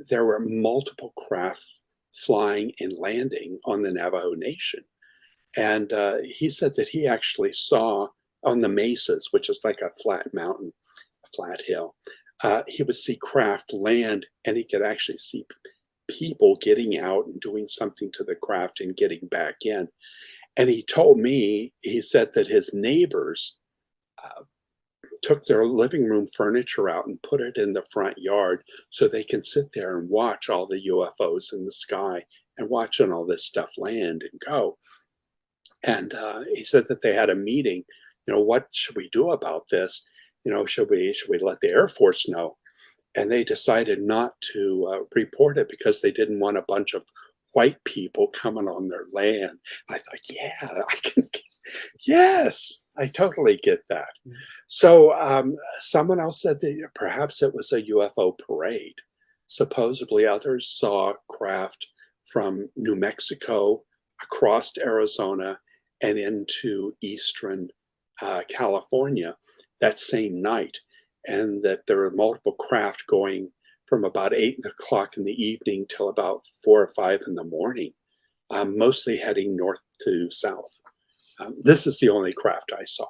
B: there were multiple craft flying and landing on the Navajo Nation. And he said that he actually saw on the mesas, which is like a flat mountain, a flat hill, he would see craft land, and he could actually see people getting out and doing something to the craft and getting back in. And he told me, he said that his neighbors took their living room furniture out and put it in the front yard so they can sit there and watch all the UFOs in the sky and watching all this stuff land and go. And he said that they had a meeting. What should we do about this? Should we let the Air Force know? And they decided not to report it because they didn't want a bunch of white people coming on their land. I thought, yeah, I can. Yes, I totally get that. So someone else said that perhaps it was a UFO parade. Supposedly others saw craft from New Mexico across Arizona and into eastern California that same night, and that there were multiple craft going from about 8 o'clock in the evening till about 4 or 5 in the morning, mostly heading north to south. This is the only craft I saw.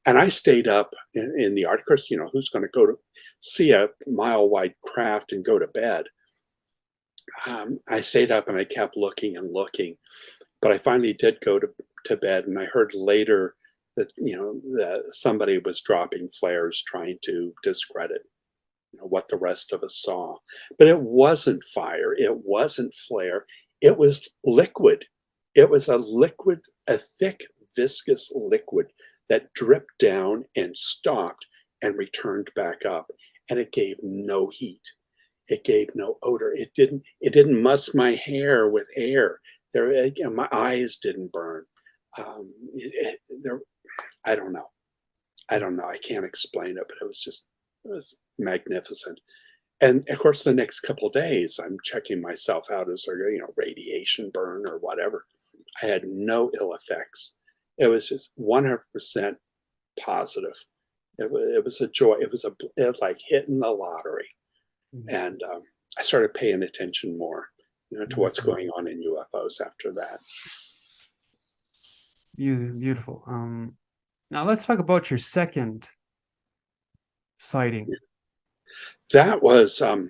B: And I stayed up in the Arctic. Who's going to go to see a mile-wide craft and go to bed? I stayed up and I kept looking and looking, but I finally did go to bed. And I heard later that that somebody was dropping flares trying to discredit what the rest of us saw. But it wasn't fire. It wasn't flare. It was liquid. It was a liquid, a thick, viscous liquid that dripped down and stopped and returned back up. And it gave no heat. It gave no odor. It didn't muss my hair with air. My eyes didn't burn. I don't know. I don't know. I can't explain it, but it was magnificent. And of course, the next couple of days, I'm checking myself out. Is there, radiation burn or whatever? I had no ill effects. It was just 100% positive. It was a joy. It was like hitting the lottery. And I started paying attention more, to what's going on in UFOs after that.
A: Beautiful. Now let's talk about your second sighting.
B: That was, and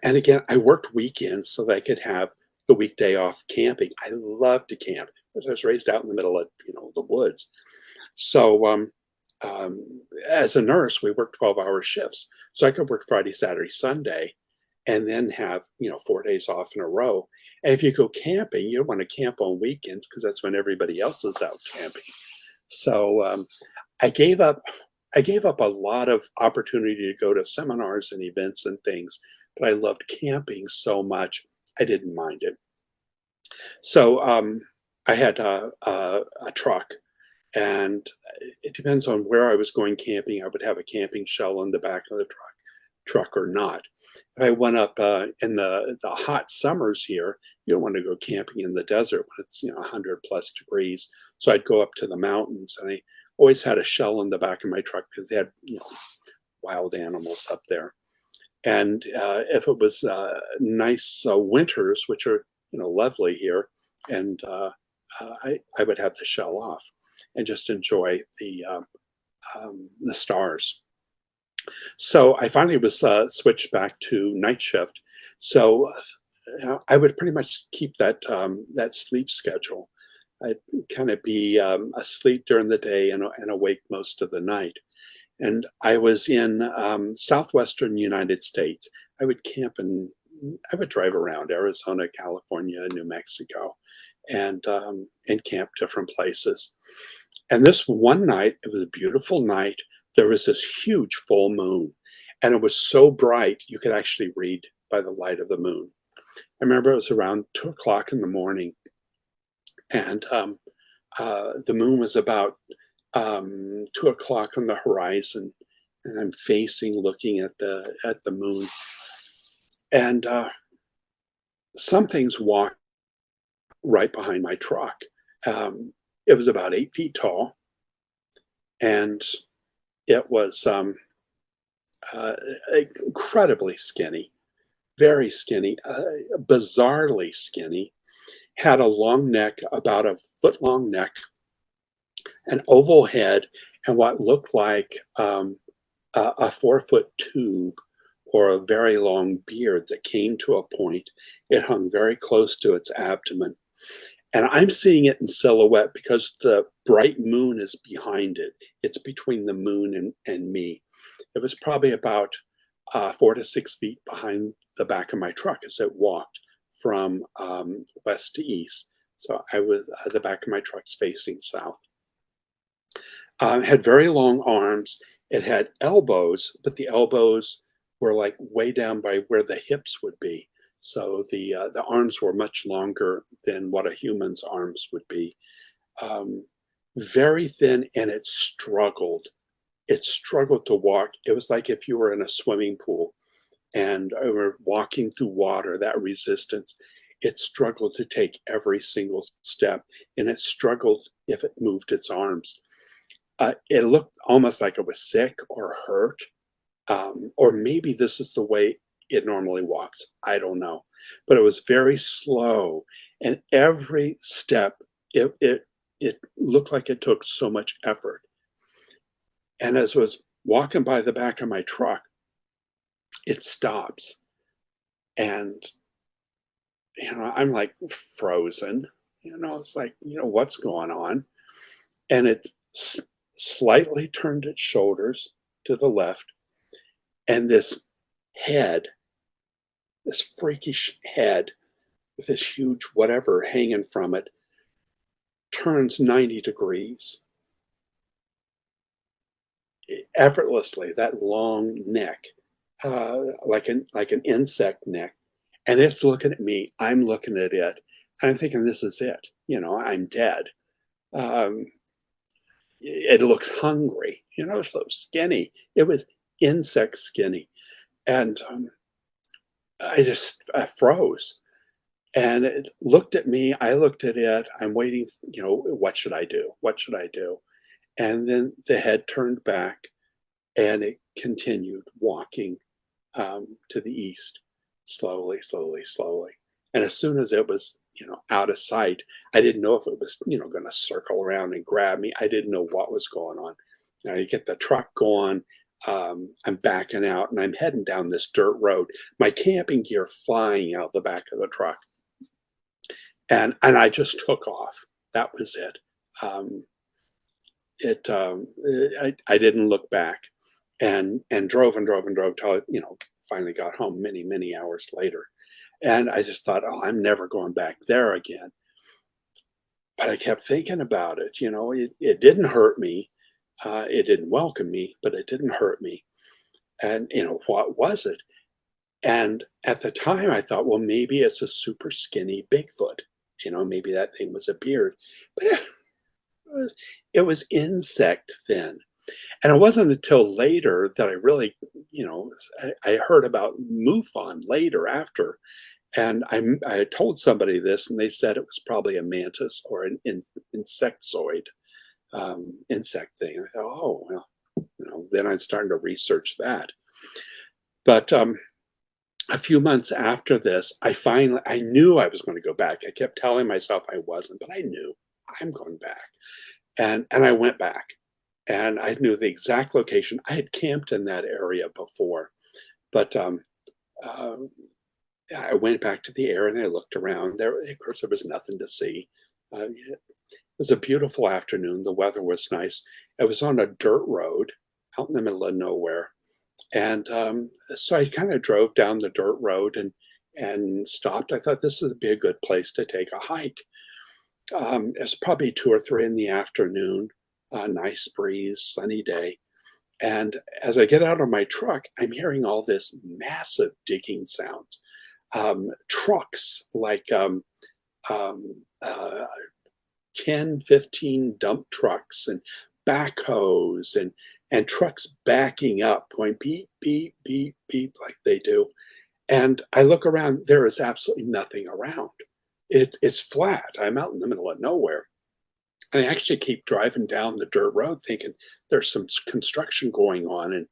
B: again, I worked weekends so that I could have the weekday off camping. I love to camp because I was raised out in the middle of, the woods. So as a nurse, we worked 12-hour shifts. So I could work Friday, Saturday, Sunday, and then have, 4 days off in a row. And if you go camping, you don't want to camp on weekends because that's when everybody else is out camping. So I gave up a lot of opportunity to go to seminars and events and things, but I loved camping so much, I didn't mind it. So I had a truck, and it depends on where I was going camping. I would have a camping shell in the back of the truck or not. If I went up in the hot summers here, you don't want to go camping in the desert when it's 100+ degrees. So I'd go up to the mountains, and I always had a shell in the back of my truck because they had wild animals up there. And if it was nice winters, which are lovely here, and I would have the shell off and just enjoy the stars. So I finally was switched back to night shift. So I would pretty much keep that sleep schedule. I'd kind of be asleep during the day and awake most of the night. And I was in southwestern United States. I would camp I would drive around Arizona, California, New Mexico, and camp different places. And this one night, it was a beautiful night. There was this huge full moon, and it was so bright you could actually read by the light of the moon. I remember it was around 2 o'clock in the morning, and the moon was about 2 o'clock on the horizon, and I'm facing, looking at the moon, and something's walked right behind my truck. It was about 8 feet tall, and it was uh, incredibly skinny, very skinny, bizarrely skinny. Had a long neck, about a foot long neck, an oval head, and what looked like a 4 foot tube or a very long beard that came to a point. It hung very close to its abdomen. And I'm seeing it in silhouette because the bright moon is behind it. It's between the moon and me. It was probably about 4 to 6 feet behind the back of my truck as it walked from west to east. So I was the back of my truck's facing south. Had very long arms. It had elbows, but the elbows were like way down by where the hips would be. So the arms were much longer than what a human's arms would be. Very thin, and it struggled. It struggled to walk. It was like if you were in a swimming pool and were walking through water, that resistance. It struggled to take every single step, and it struggled if it moved its arms. It looked almost like it was sick or hurt, or maybe this is the way it normally walks. I don't know, but it was very slow, and every step it looked like it took so much effort. And as I was walking by the back of my truck, it stops, and I'm like frozen. It's like what's going on, and it slightly turned its shoulders to the left, and this head, this freakish head with this huge whatever hanging from it, turns 90 degrees effortlessly, that long neck, like an insect neck. And it's looking at me. I'm looking at it. I'm thinking, this is it. I'm dead. Um, it looks hungry. It's so skinny. It was insect skinny. And I froze. And it looked at me. I looked at it. I'm waiting. What should I do? What should I do? And then the head turned back, and it continued walking to the east, slowly, slowly, slowly. And as soon as it was, out of sight, I didn't know if it was, going to circle around and grab me. I didn't know what was going on. You get the truck going. I'm backing out, and I'm heading down this dirt road. My camping gear flying out the back of the truck, and I just took off. That was it. I didn't look back, and drove and drove and drove till finally got home many hours later. And I just thought, oh, I'm never going back there again. But I kept thinking about it. It didn't hurt me. It didn't welcome me, but it didn't hurt me. And what was it? And at the time, I thought, well, maybe it's a super skinny Bigfoot. Maybe that thing was a beard, but it was insect thin. And it wasn't until later that I really, I heard about MUFON later after. And I had told somebody this, and they said it was probably a mantis or an insectoid insect thing. I thought, oh, well, then I started to research that. But a few months after this, I knew I was going to go back. I kept telling myself I wasn't, but I knew I'm going back. And I went back, and I knew the exact location. I had camped in that area before, but uh, I went back to the area and I looked around. There, of course, there was nothing to see. It was a beautiful afternoon. The weather was nice. It was on a dirt road out in the middle of nowhere, and so I kind of drove down the dirt road and stopped. I thought this would be a good place to take a hike. It's probably 2 or 3 in the afternoon, nice breeze, sunny day. And as I get out of my truck, I'm hearing all this massive digging sounds. Trucks like um, uh, 10, 15 dump trucks and backhoes and trucks backing up, going beep, beep, beep, beep, like they do. And I look around, there is absolutely nothing around. It's flat. I'm out in the middle of nowhere. I actually keep driving down the dirt road thinking there's some construction going on. And,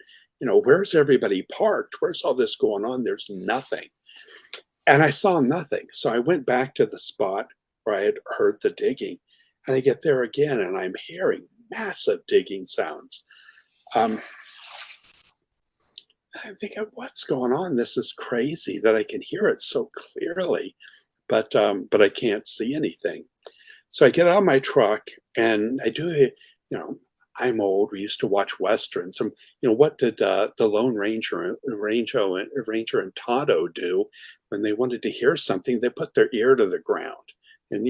B: where's everybody parked? Where's all this going on? There's nothing. And I saw nothing. So I went back to the spot where I had heard the digging. And I get there again and I'm hearing massive digging sounds. I'm thinking, what's going on? This is crazy that I can hear it so clearly, but I can't see anything. So I get out of my truck and I do it, I'm old. We used to watch Westerns. And, what did the Lone Ranger and Tonto do when they wanted to hear something? They put their ear to the ground. And,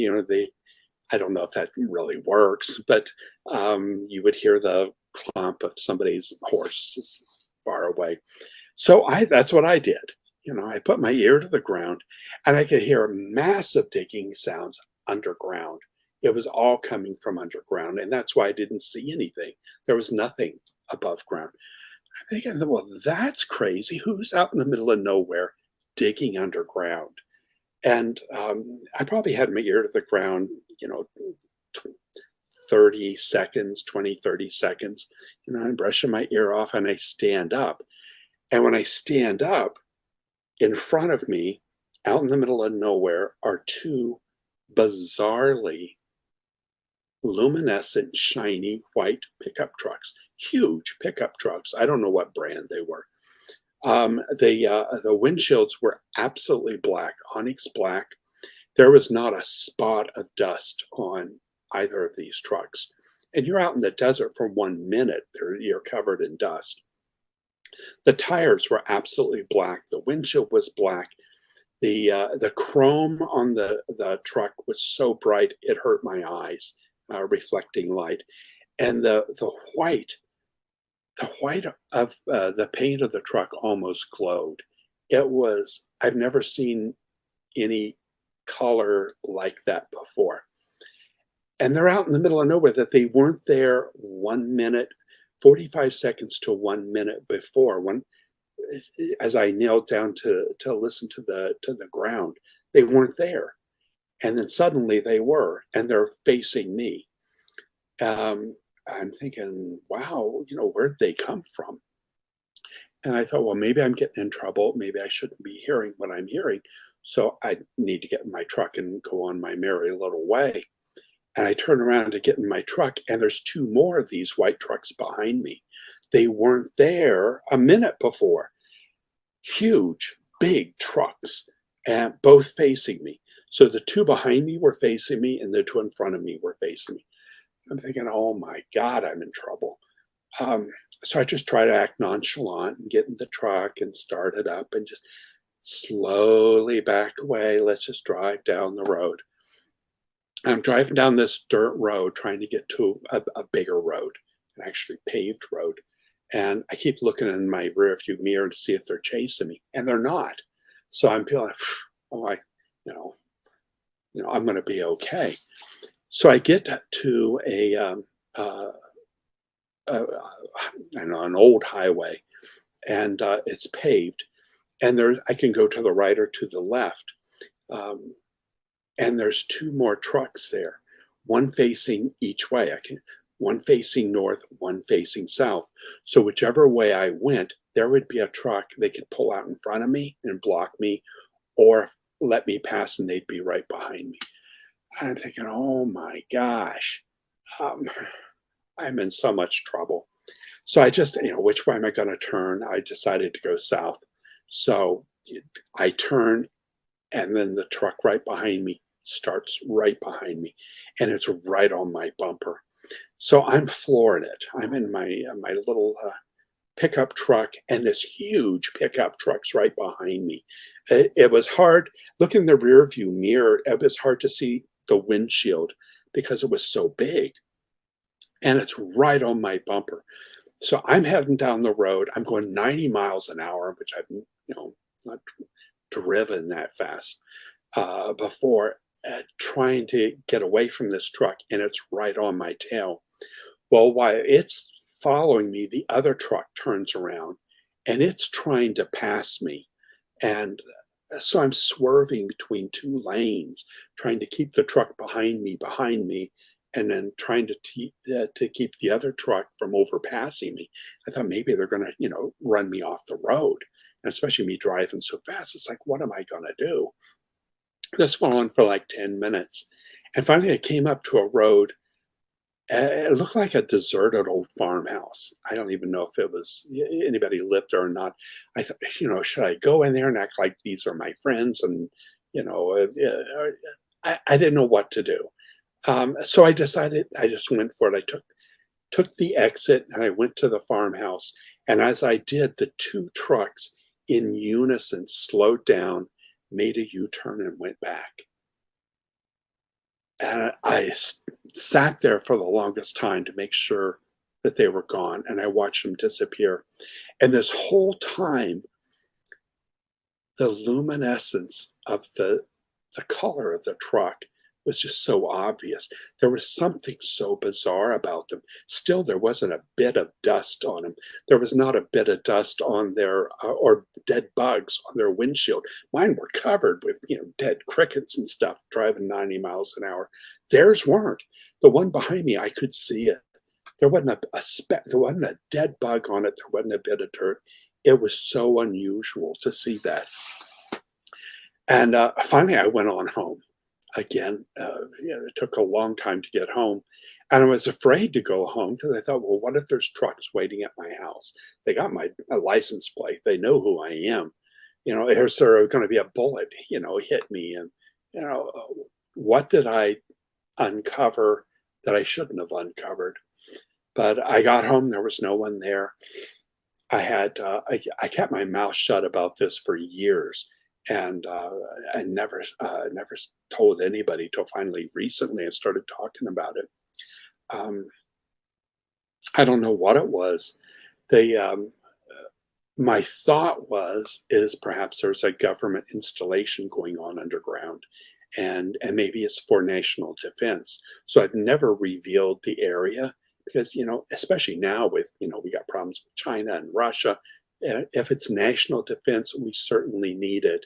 B: I don't know if that really works, but you would hear the clomp of somebody's horse just far away. So that's what I did. I put my ear to the ground and I could hear massive digging sounds underground. It was all coming from underground, and that's why I didn't see anything. There was nothing above ground. I'm thinking, well, that's crazy. Who's out in the middle of nowhere digging underground? And I probably had my ear to the ground, 30 seconds, 20, 30 seconds. I'm brushing my ear off and I stand up. And when I stand up, in front of me, out in the middle of nowhere, are two bizarrely luminescent, shiny white pickup trucks, huge pickup trucks. I don't know what brand they were. The windshields were absolutely black, onyx black. There was not a spot of dust on either of these trucks. And you're out in the desert for 1 minute, you're covered in dust. The tires were absolutely black. The windshield was black. The chrome on the truck was so bright it hurt my eyes, reflecting light. And the white of the paint of the truck almost glowed. I've never seen any color like that before. And they're out in the middle of nowhere, that they weren't there 1 minute, 45 seconds to 1 minute before. As I knelt down to listen to the ground, they weren't there. And then suddenly they were, and they're facing me. I'm thinking, wow, where'd they come from? And I thought, well, maybe I'm getting in trouble. Maybe I shouldn't be hearing what I'm hearing. So I need to get in my truck and go on my merry little way. And I turn around to get in my truck, and there's two more of these white trucks behind me. They weren't there a minute before. Huge, big trucks, and both facing me. So the two behind me were facing me, and the two in front of me were facing me. I'm thinking, oh my God, I'm in trouble. So I just try to act nonchalant and get in the truck and start it up and just slowly back away. Let's just drive down the road. I'm driving down this dirt road trying to get to a bigger road, an actually paved road. And I keep looking in my rearview mirror to see if they're chasing me, and they're not. So I'm feeling, oh, I'm going to be okay. So I get to an old highway, and it's paved, and I can go to the right or to the left. And there's two more trucks there, one facing each way. One facing north, one facing south. So whichever way I went, there would be a truck they could pull out in front of me and block me, or let me pass and they'd be right behind me. And I'm thinking, oh my gosh, I'm in so much trouble. So I just, which way am I going to turn? I decided to go south. So I turn, and then the truck right behind me starts right behind me, and it's right on my bumper. So I'm flooring it. I'm in my little pickup truck, and this huge pickup truck's right behind me. It was hard looking in the rear view mirror. It was hard to see the windshield because it was so big, and it's right on my bumper. So I'm heading down the road. I'm going 90 miles an hour, which I've not driven that fast before. trying to get away from this truck, and it's right on my tail. Well, while it's following me, the other truck turns around and it's trying to pass me. And so I'm swerving between two lanes, trying to keep the truck behind me, and then trying to keep the other truck from overpassing me. I thought maybe they're going to, run me off the road. And especially me driving so fast, it's like, what am I going to do? This went on for like 10 minutes. And finally, I came up to a road. It looked like a deserted old farmhouse. I don't even know if it was anybody lived there or not. I thought, should I go in there and act like these are my friends? And, I didn't know what to do. So I decided I just went for it. I took the exit and I went to the farmhouse. And as I did, the two trucks in unison slowed down, made a U-turn, and went back. And I sat there for the longest time to make sure that they were gone, and I watched them disappear. And this whole time, the luminescence of the color of the truck was just so obvious. There was something so bizarre about them. Still, there wasn't a bit of dust on them. There was not a bit of dust on their or dead bugs on their windshield. Mine were covered with dead crickets and stuff driving 90 miles an hour. Theirs weren't. The one behind me, I could see it. There wasn't a speck. There wasn't a dead bug on it. There wasn't a bit of dirt. It was so unusual to see that. And finally, I went on home. Again, it took a long time to get home. And I was afraid to go home because I thought, well, what if there's trucks waiting at my house? They got my license plate. They know who I am. Is there going to be a bullet, hit me? And, what did I uncover that I shouldn't have uncovered? But I got home. There was no one there. I kept my mouth shut about this for years. And I never told anybody till finally recently I started talking about it. Um, I don't know what it was. The My thought is perhaps there's a government installation going on underground, and maybe it's for national defense. So I've never revealed the area because especially now with we got problems with China and Russia. If it's national defense, we certainly need it.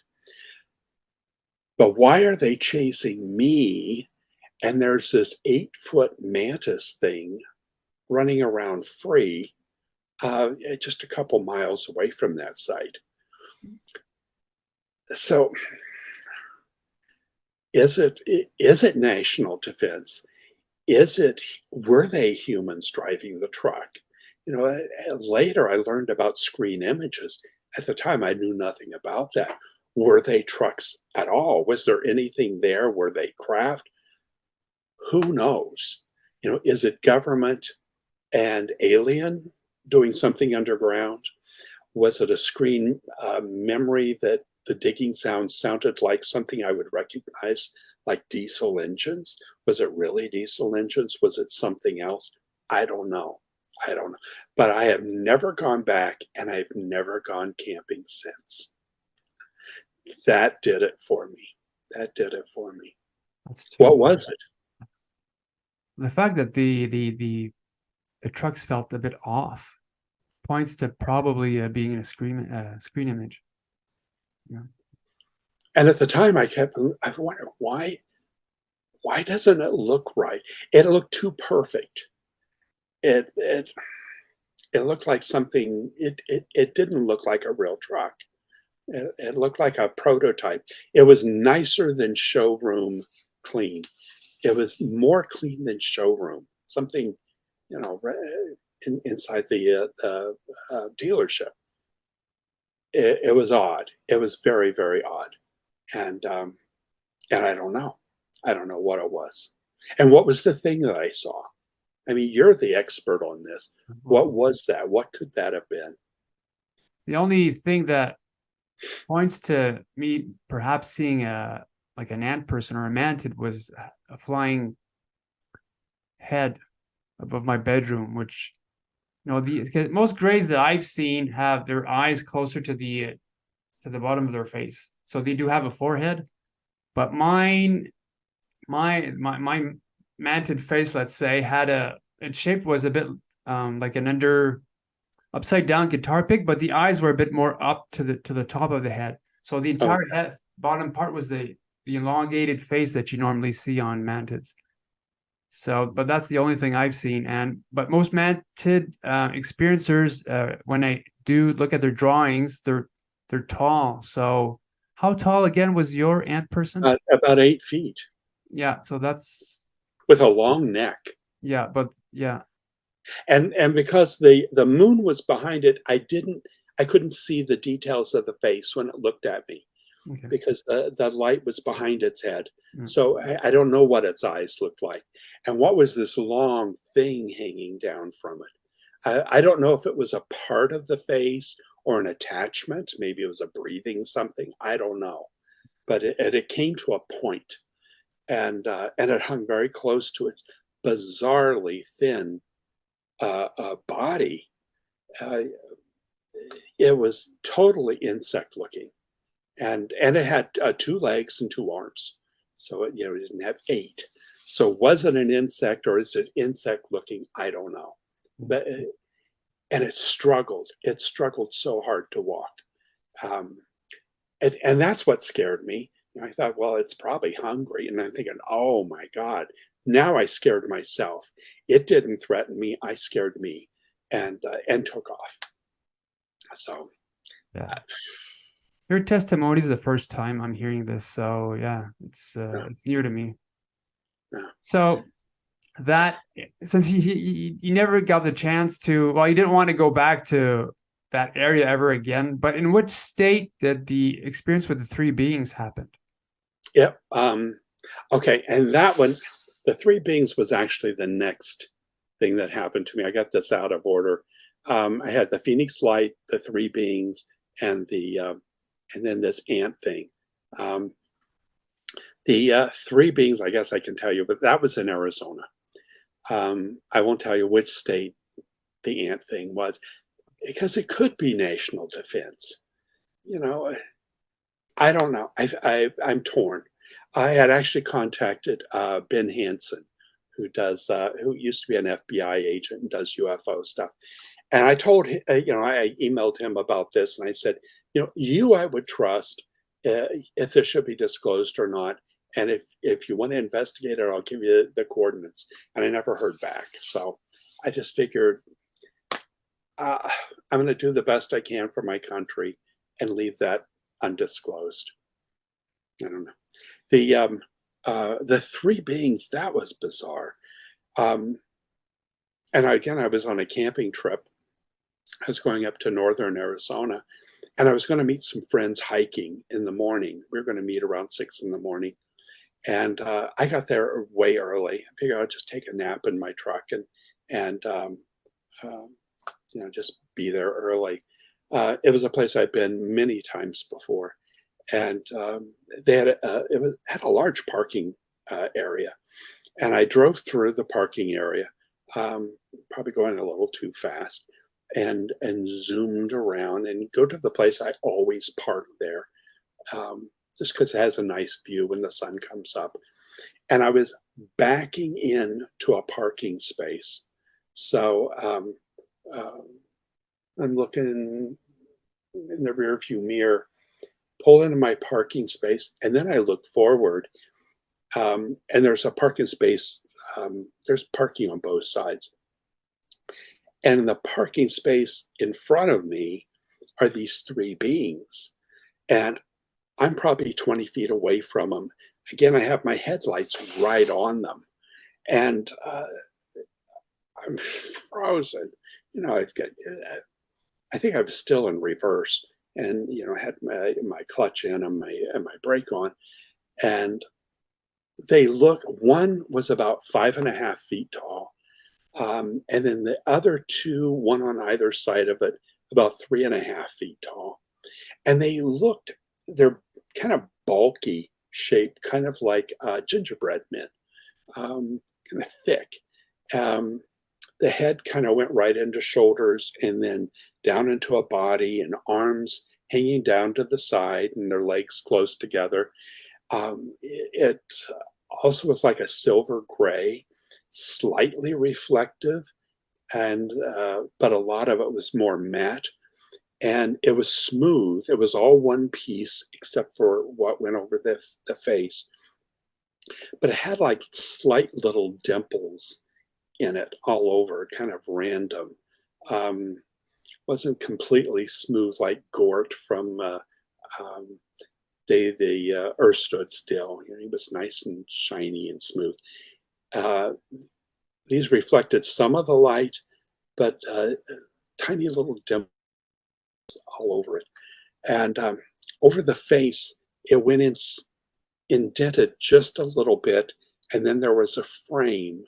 B: But why are they chasing me? And there's this 8-foot mantis thing running around free, just a couple miles away from that site. So, is it national defense? Were they humans driving the truck? Later I learned about screen images. At the time, I knew nothing about that. Were they trucks at all? Was there anything there? Were they craft? Who knows? Is it government and alien doing something underground? Was it a screen memory that the digging sound sounded like something I would recognize, like diesel engines? Was it really diesel engines? Was it something else? I don't know. But I have never gone back, and I've never gone camping since. That did it for me.
A: That's too
B: What
A: bad.
B: was it?
A: The fact that the trucks felt a bit off points to probably being a screen image. Yeah.
B: And at the time, I wondered why doesn't it look right? It looked too perfect. It looked like something. It didn't look like a real truck. It looked like a prototype. It was nicer than showroom clean. It was more clean than showroom. Something, inside the dealership. It was odd. It was very, very odd. And I don't know. I don't know what it was. And what was the thing that I saw? I mean, you're the expert on this. What was that? What could that have been?
A: The only thing that points to me perhaps seeing like an ant person or a mantid was a flying head above my bedroom, which most grays that I've seen have their eyes closer to the bottom of their face, so they do have a forehead, but mine my mantid face, let's say, had a its shape was a bit like an upside down guitar pick, but the eyes were a bit more up to the top of the head. So the
B: Oh,
A: entire head bottom part was the elongated face that you normally see on mantids. So, but that's the only thing I've seen. But most mantid experiencers, when I do look at their drawings, they're tall. So, how tall again was your ant person?
B: about 8 feet
A: Yeah, so that's
B: with a long neck.
A: yeah, but yeah,
B: And because the moon was behind it, I couldn't see the details of the face when it looked at me
A: okay.
B: because the light was behind its head.
A: Mm.
B: So I don't know what its eyes looked like. And what was this long thing hanging down from it? I don't know if it was a part of the face or an attachment. Maybe it was a breathing something. I don't know. But it came to a point, and it hung very close to its bizarrely thin body. Uh, it was totally insect looking, and it had 2 legs and 2 arms, so it didn't have 8. So was it an insect or is it insect looking? I don't know, but and it struggled. It struggled so hard to walk, um, and that's what scared me. I thought, well, it's probably hungry, and I'm thinking, oh my God, now I scared myself. It didn't threaten me. I scared me, and took off. So,
A: Yeah.
B: uh,
A: Your testimony is the first time I'm hearing this, so yeah,
B: yeah,
A: it's new to me.
B: yeah.
A: So that since he never got the chance to, well, he didn't want to go back to that area ever again. But in which state did the experience with the three beings happen?
B: Yep. Okay, and that one, the 3 beings was actually the next thing that happened to me. I got this out of order. I had the Phoenix Light, the 3 beings, and and then this ant thing. Um, the 3 beings, I guess I can tell you, but that was in Arizona. I won't tell you which state the ant thing was because it could be national defense. You know, I don't know. I'm torn. I had actually contacted Ben Hansen, who used to be an FBI agent and does UFO stuff. And I told him, I emailed him about this, and I said, I would trust if this should be disclosed or not. And if you want to investigate it, I'll give you the coordinates. And I never heard back. So I just figured uh, I'm going to do the best I can for my country and leave that undisclosed. I don't know. The 3 beings, that was bizarre. Um, and again, I was on a camping trip. I was going up to northern Arizona, and I was going to meet some friends hiking in the morning. We were going to meet around 6 in the morning, and I got there way early. I figured I'd just take a nap in my truck and uh, just be there early. It was a place I'd been many times before, and they had a large parking area, and I drove through the parking area, probably going a little too fast, and zoomed around and go to the place I always park there, just because it has a nice view when the sun comes up. And I was backing in to a parking space, so um, I'm looking in the rear view mirror, pull into my parking space, and then I look forward, and there's a parking space. There's parking on both sides, and in the parking space in front of me are these 3 beings, and I'm probably 20 feet away from them. Again, I have my headlights right on them, and I'm frozen. I've got. I think I was still in reverse, and had my clutch in and my brake on, and they look. One was about 5.5 feet tall, and then the other two, one on either side of it, about 3.5 feet tall, and they're kind of bulky shape, kind of like gingerbread men, kind of thick. Um, the head kind of went right into shoulders and then down into a body, and arms hanging down to the side and their legs close together. It also was like a silver gray, slightly reflective, and but a lot of it was more matte, and it was smooth. It was all one piece except for what went over the face, but it had like slight little dimples in it all over, kind of random. Um, wasn't completely smooth like Gort from um, Earth Stood Still. You know, he was nice and shiny and smooth. Uh, these reflected some of the light, but tiny little dimples all over it. And over the face, it went in indented just a little bit, and then there was a frame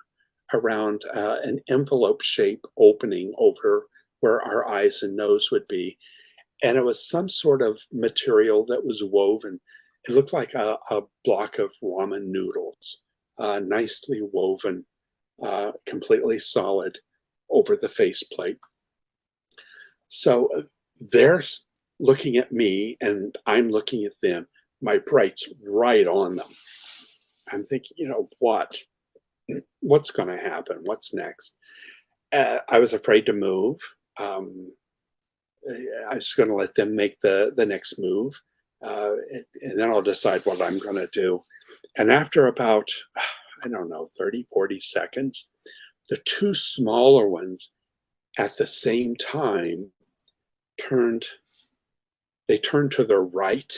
B: around an envelope shape opening over where our eyes and nose would be. And it was some sort of material that was woven. It looked like a block of ramen noodles, nicely woven, completely solid over the faceplate. So they're looking at me and I'm looking at them. My bright's right on them. I'm thinking, you know, what's going to happen? What's next? I was afraid to move. I was going to let them make the next move, and then I'll decide what I'm going to do. And after about, I don't know, 30, 40 seconds, the two smaller ones at the same time turned, they turned to their right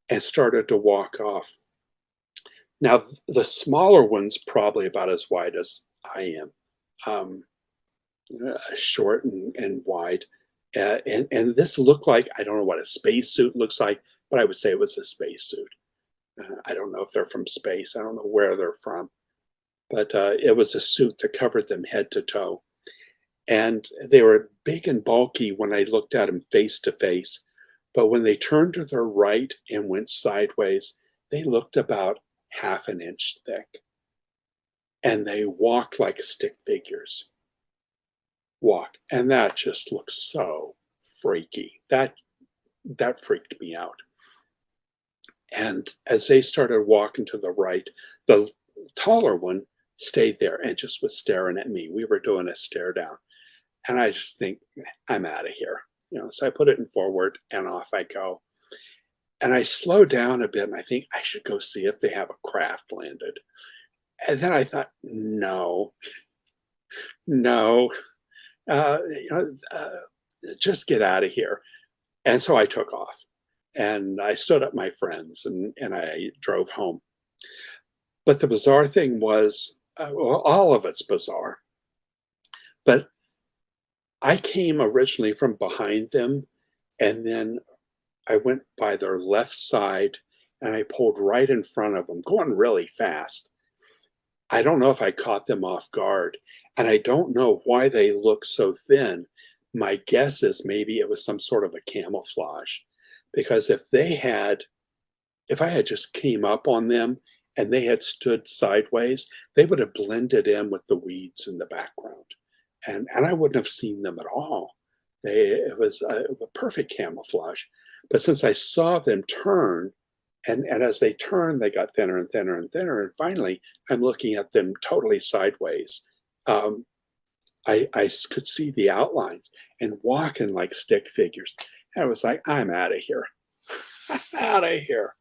B: and started to walk off. Now, the smaller one's probably about as wide as I am, um, short and wide. And this looked like, I don't know what a spacesuit looks like, but I would say it was a spacesuit. I don't know if they're from space. I don't know where they're from, but it was a suit that covered them head to toe. And they were big and bulky when I looked at them face to face. But when they turned to their right and went sideways, they looked about half an inch thick. And they walked like stick figures. Walk. And that just looked so freaky. That freaked me out. And as they started walking to the right, the taller one stayed there and just was staring at me. We were doing a stare down. And I just think, I'm out of here. You know, so I put it in forward and off I go. And I slow down a bit and I think I should go see if they have a craft landed. And then I thought, no, no, you know, just get out of here. And so I took off and I stood up my friends and I drove home. But the bizarre thing was, well, all of it's bizarre, but I came originally from behind them and then I went by their left side and I pulled right in front of them, going really fast. I don't know if I caught them off guard, and I don't know why they look so thin. My guess is maybe it was some sort of a camouflage, because if I had just came up on them and they had stood sideways, they would have blended in with the weeds in the background, and I wouldn't have seen them at all. It was a perfect camouflage. But since I saw them turn, and as they turned, they got thinner and thinner and thinner. And finally, I'm looking at them totally sideways. Um, I could see the outlines and walking like stick figures. And I was like, I'm out of here. Out of here.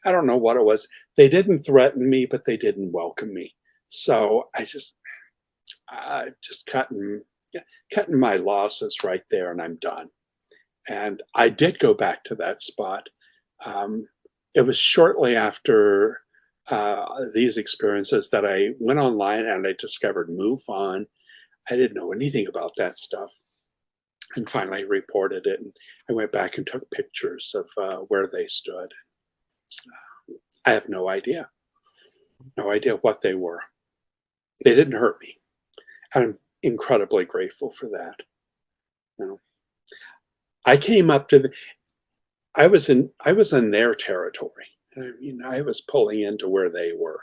B: I don't know what it was. They didn't threaten me, but they didn't welcome me. So just cutting my losses right there, and I'm done. And I did go back to that spot. Um, it was shortly after these experiences that I went online and I discovered MoveOn. I didn't know anything about that stuff. And finally reported it. And I went back and took pictures of where they stood. I have no idea. No idea what they were. They didn't hurt me. I'm incredibly grateful for that. You know, I came up to the, I was in their territory. I mean, I was pulling into where they were.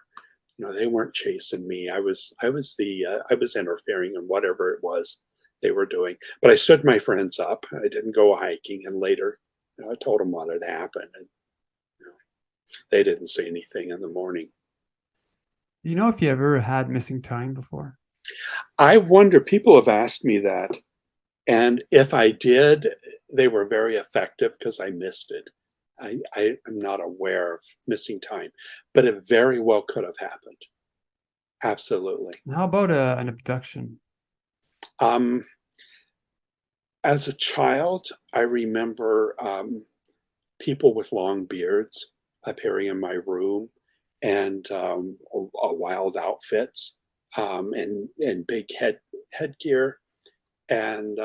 B: You know, they weren't chasing me. I was interfering in whatever it was they were doing. But I stood my friends up. I didn't go hiking. And later, you know, I told them what had happened, and you know, they didn't say anything in the morning.
A: You know if you ever had missing time before?
B: I wonder, people have asked me that. And if I did, they were very effective because I missed it. I am not aware of missing time, but it very well could have happened. Absolutely.
A: How about an abduction?
B: Um, as a child, I remember people with long beards appearing in my room and wild outfits and big headgear and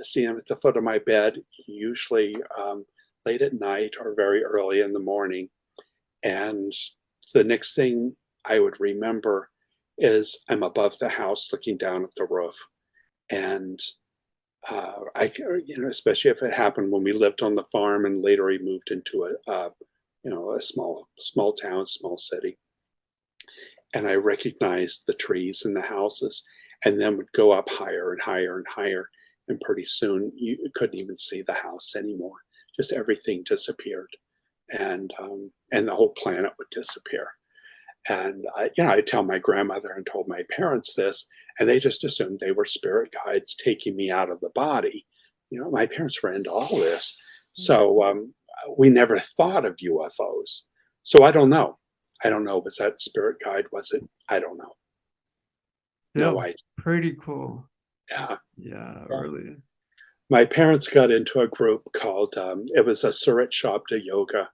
B: see them at the foot of my bed, usually late at night or very early in the morning. And the next thing I would remember is I'm above the house looking down at the roof. And especially if it happened when we lived on the farm and later we moved into a small town, small city. And I recognized the trees and the houses, and then would go up higher and higher and higher. And pretty soon you couldn't even see the house anymore. Just everything disappeared, and the whole planet would disappear. And I tell my grandmother and told my parents this, and they just assumed they were spirit guides taking me out of the body. My parents were into all this, so we never thought of UFOs. So I don't know. I don't know. Was that spirit guide? Was it? I don't know. No,
A: Still, pretty cool.
B: yeah.
A: Yeah,
B: Yeah.
A: really.
B: My parents got into a group called, it was a Surit Shabda Yoga,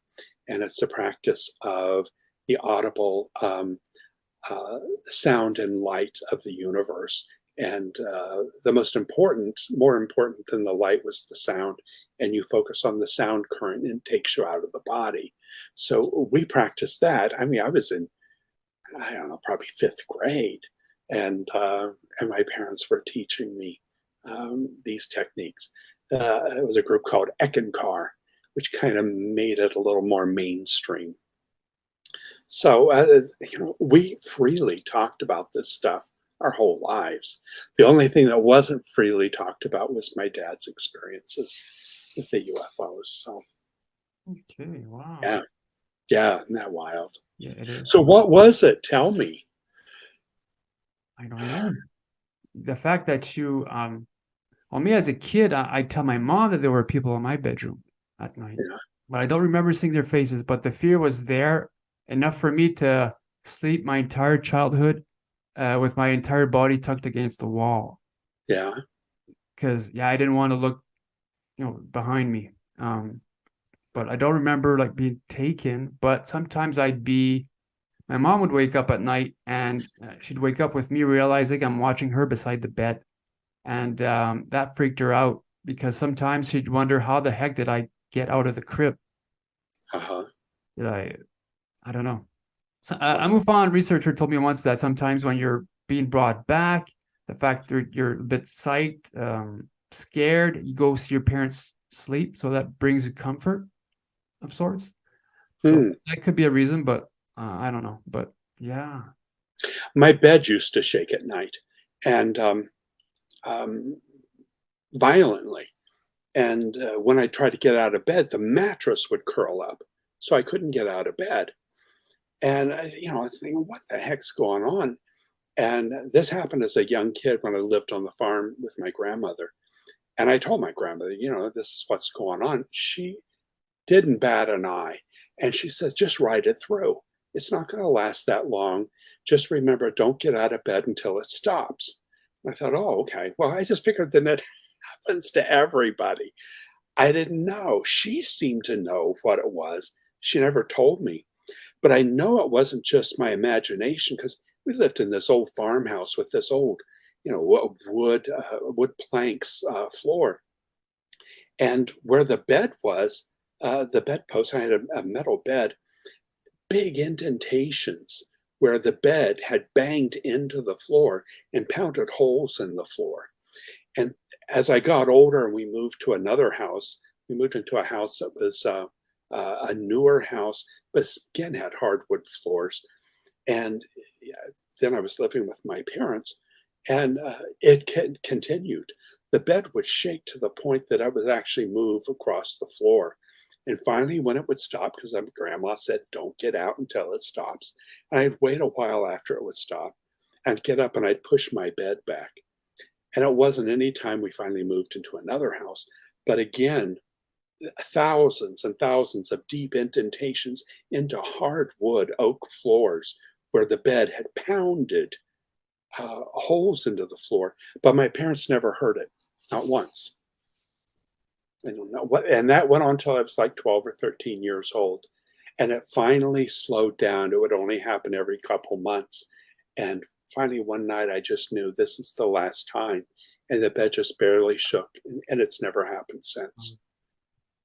B: and it's the practice of the audible sound and light of the universe. And the more important than the light was the sound. And you focus on the sound current and it takes you out of the body. So we practiced that. I mean, I was in, I don't know, probably fifth grade. And my parents were teaching me these techniques. It was a group called Ekankar, which kind of made it a little more mainstream. So, we freely talked about this stuff our whole lives. The only thing that wasn't freely talked about was my dad's experiences with the UFOs. So,
A: Okay, wow.
B: yeah, yeah, isn't that wild?
A: Yeah, it is.
B: So, what was it? Tell me.
A: I don't know. The fact that well, me as a kid, I tell my mom that there were people in my bedroom at night,
B: Yeah,
A: but I don't remember seeing their faces. But the fear was there enough for me to sleep my entire childhood with my entire body tucked against the wall.
B: yeah,
A: Because yeah, I didn't want to look, behind me. But I don't remember like being taken. But sometimes my mom would wake up at night and she'd wake up with me realizing I'm watching her beside the bed. And that freaked her out because sometimes she'd wonder how the heck did I get out of the crib?
B: uh-huh.
A: Did I don't know. So, a
B: Wow.
A: MUFON researcher told me once that sometimes when you're being brought back, the fact that you're a bit psyched, scared, you go see your parents sleep, so that brings you comfort of sorts. So
B: Hmm.
A: that could be a reason, but I don't know. But yeah,
B: My bed used to shake at night, and um, violently. And when I tried to get out of bed, the mattress would curl up, so I couldn't get out of bed. And I was thinking, what the heck's going on? And this happened as a young kid when I lived on the farm with my grandmother. And I told my grandmother, this is what's going on. She didn't bat an eye. And she says, just ride it through. It's not going to last that long. Just remember, don't get out of bed until it stops. And I thought, oh, okay. Well, I just figured that it happens to everybody. I didn't know. She seemed to know what it was. She never told me. But I know it wasn't just my imagination because we lived in this old farmhouse with this old, wood planks floor. And where the bed was, the bedpost, I had a metal bed, big indentations where the bed had banged into the floor and pounded holes in the floor. And as I got older and we moved to another house, we moved into a house that was a newer house, but again had hardwood floors. And yeah, then I was living with my parents, and it continued. The bed would shake to the point that I would actually move across the floor. And finally, when it would stop, because grandma said, don't get out until it stops. And I'd wait a while after it would stop. I'd get up and I'd push my bed back. And it wasn't any time we finally moved into another house. But again, thousands and thousands of deep indentations into hardwood oak floors where the bed had pounded holes into the floor. But my parents never heard it, not once. I don't know what, and that went on until I was like 12 or 13 years old. And it finally slowed down. It would only happen every couple months. And finally, one night, I just knew this is the last time. And the bed just barely shook. And it's never happened since.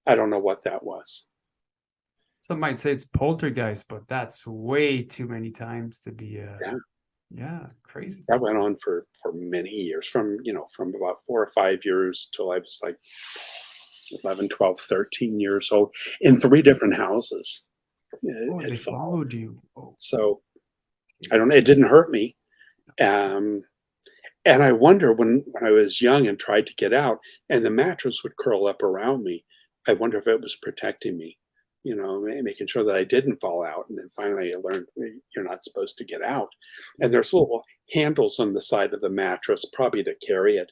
B: I don't know what that was.
A: Some might say it's poltergeist, but that's way too many times to be
B: Yeah,
A: yeah, crazy.
B: that went on for many years, from about 4 or 5 years till I was like 11, 12, 13 years old in 3 different houses.
A: Oh,
B: It
A: they
B: followed.
A: followed you. Oh,
B: So I don't know. It didn't hurt me. Um, and I wonder when I was young and tried to get out, and the mattress would curl up around me. I wonder if it was protecting me, making sure that I didn't fall out. And then finally, I learned you're not supposed to get out. And there's little handles on the side of the mattress, probably to carry it.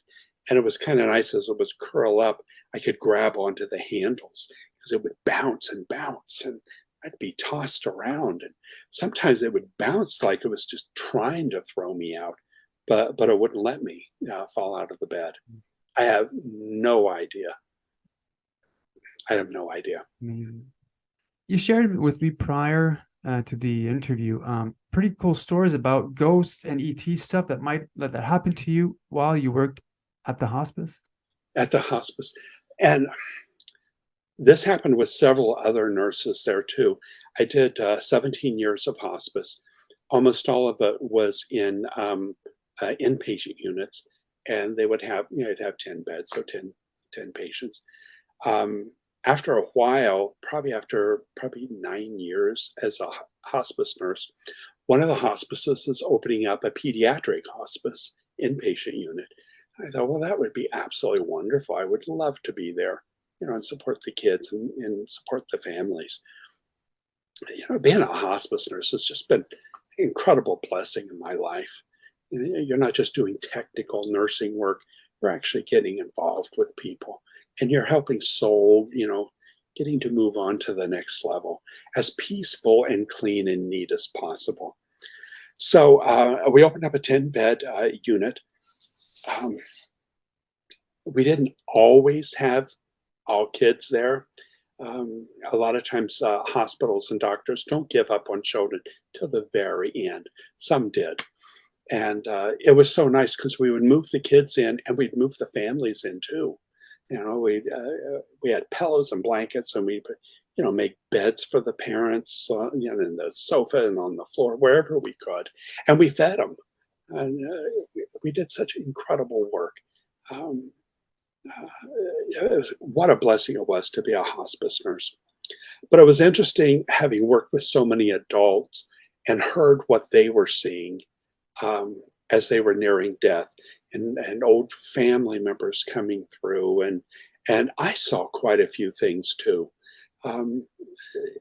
B: And it was kind of nice as it was curl up. I could grab onto the handles because it would bounce and bounce, and I'd be tossed around. And sometimes it would bounce like it was just trying to throw me out, but it wouldn't let me fall out of the bed. I have no idea. I have no idea.
A: amazing. You shared with me prior to the interview pretty cool stories about ghosts and ET stuff that happened to you while you worked at the hospice.
B: At the hospice. And this happened with several other nurses there too. I did 17 years of hospice. Almost all of it was in inpatient units, and they would have, you'd have 10 beds, so ten patients. Um, After a while, after 9 years as a hospice nurse, one of the hospices is opening up a pediatric hospice inpatient unit. I thought, well, that would be absolutely wonderful. I would love to be there, and support the kids and support the families. Being a hospice nurse has just been an incredible blessing in my life. You're not just doing technical nursing work, you're actually getting involved with people and you're helping soul, getting to move on to the next level as peaceful and clean and neat as possible. So we opened up a 10-bed unit. Um, we didn't always have all kids there. A lot of times, hospitals and doctors don't give up on children till the very end. Some did. And it was so nice because we would move the kids in and we'd move the families in too. We had pillows and blankets, and we, make beds for the parents, in the sofa and on the floor, wherever we could. And we fed them. And we did such incredible work. Um, what a blessing it was to be a hospice nurse. But it was interesting having worked with so many adults and heard what they were seeing um, as they were nearing death, and old family members coming through. And I saw quite a few things too. Um,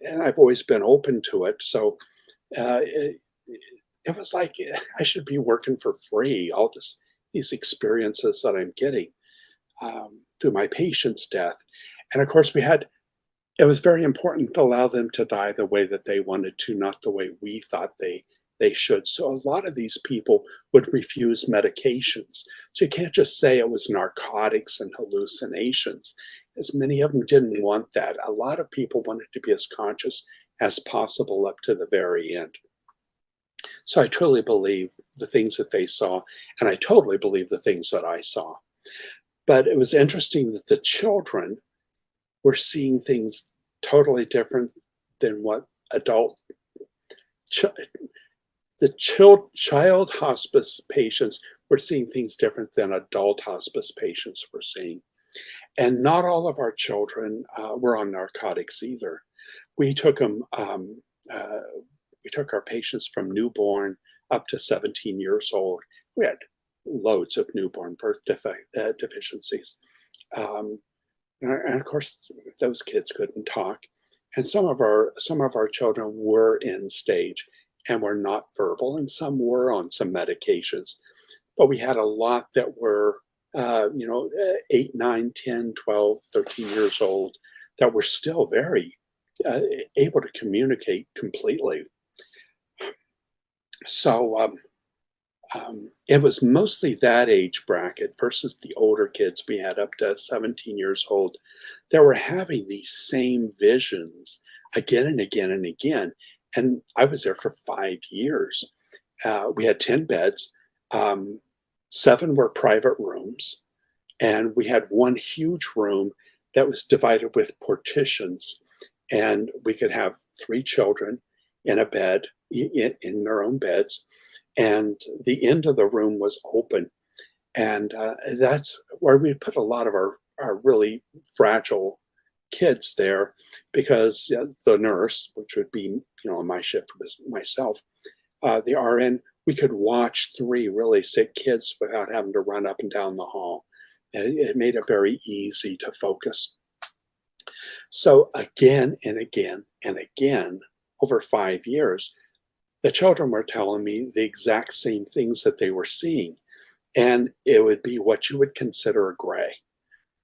B: and I've always been open to it. So uh, it, it was like I should be working for free, these experiences that I'm getting through my patient's death. And of course, it was very important to allow them to die the way that they wanted to, not the way we thought they should. So a lot of these people would refuse medications. So you can't just say it was narcotics and hallucinations, as many of them didn't want that. A lot of people wanted to be as conscious as possible up to the very end. So I truly believe the things that they saw, and I totally believe the things that I saw. But it was interesting that the children were seeing things totally different than what ch- child hospice patients were seeing things different than adult hospice patients were seeing. And not all of our children were on narcotics either. We took them. We took our patients from newborn up to 17 years old. We had loads of newborn birth deficiencies. Um, And of course, those kids couldn't talk. And some of our children were in stage and were not verbal, and some were on some medications. But we had a lot that were, 8, 9, 10, 12, 13 years old that were still very uh, able to communicate completely. So it was mostly that age bracket versus the older kids we had up to 17 years old that were having these same visions again and again and again. And I was there for 5 years. We had 10 beds, um, seven were private rooms, and we had one huge room that was divided with partitions. And we could have three children in a bed, in their own beds, and the end of the room was open. And that's where we put a lot of our really fragile kids there because the nurse, which would be, on my shift was myself, the RN, we could watch three really sick kids without having to run up and down the hall. It made it very easy to focus. So again and again and again, over 5 years, the children were telling me the exact same things that they were seeing. And it would be what you would consider a gray.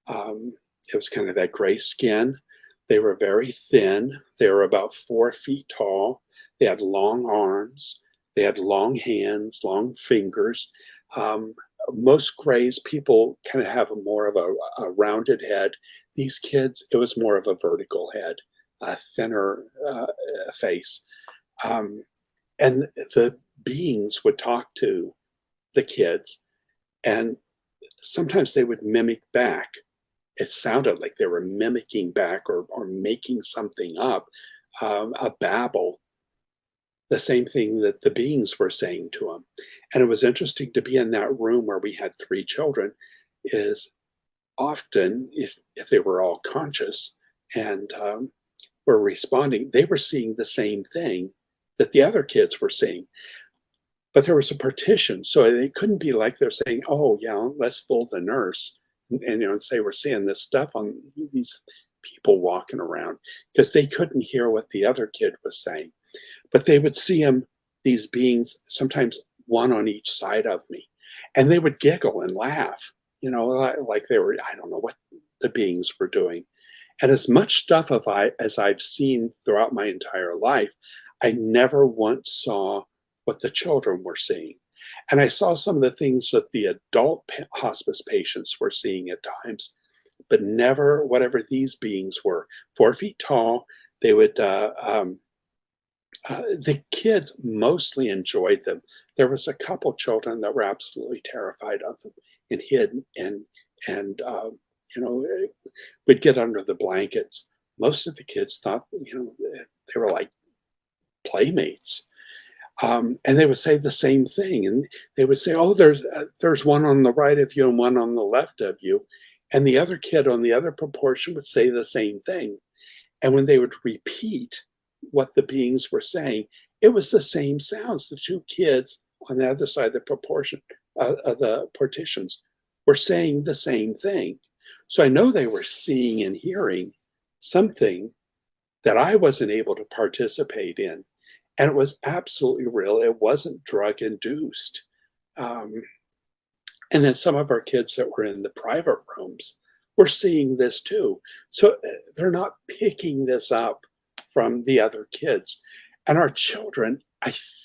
B: It was kind of that gray skin. They were very thin. They were about 4 feet tall. They had long arms. They had long hands, long fingers. Um, Most grays, people kind of have more of a rounded head. These kids, it was more of a vertical head, a thinner face. Um, and the beings would talk to the kids, and sometimes they would mimic back. It sounded like they were mimicking back or making something up, a babble, the same thing that the beings were saying to them. And it was interesting to be in that room where we had three children, is often, if they were all conscious and were responding, they were seeing the same thing that the other kids were seeing. But there was a partition, so it couldn't be like they're saying, "Oh, yeah, let's fool the nurse," and say we're seeing this stuff on these people walking around, because they couldn't hear what the other kid was saying. But they would see them, these beings, sometimes one on each side of me, and they would giggle and laugh, like they were, I don't know what the beings were doing. And as much stuff as I've seen throughout my entire life, I never once saw what the children were seeing. And I saw some of the things that the adult hospice patients were seeing at times, but never whatever these beings were. 4 feet tall, they would, the kids mostly enjoyed them. There was a couple children that were absolutely terrified of them and hid and you know, would get under the blankets. Most of the kids thought, they were like playmates. And they would say the same thing, and they would say, "Oh, there's one on the right of you and one on the left of you," and the other kid on the other proportion would say the same thing. And when they would repeat what the beings were saying, it was the same sounds. The two kids on the other side of the proportion of the partitions were saying the same thing. So I know they were seeing and hearing something that I wasn't able to participate in. And it was absolutely real. It wasn't drug induced. Um, and then some of our kids that were in the private rooms were seeing this too. So they're not picking this up from the other kids. And our children,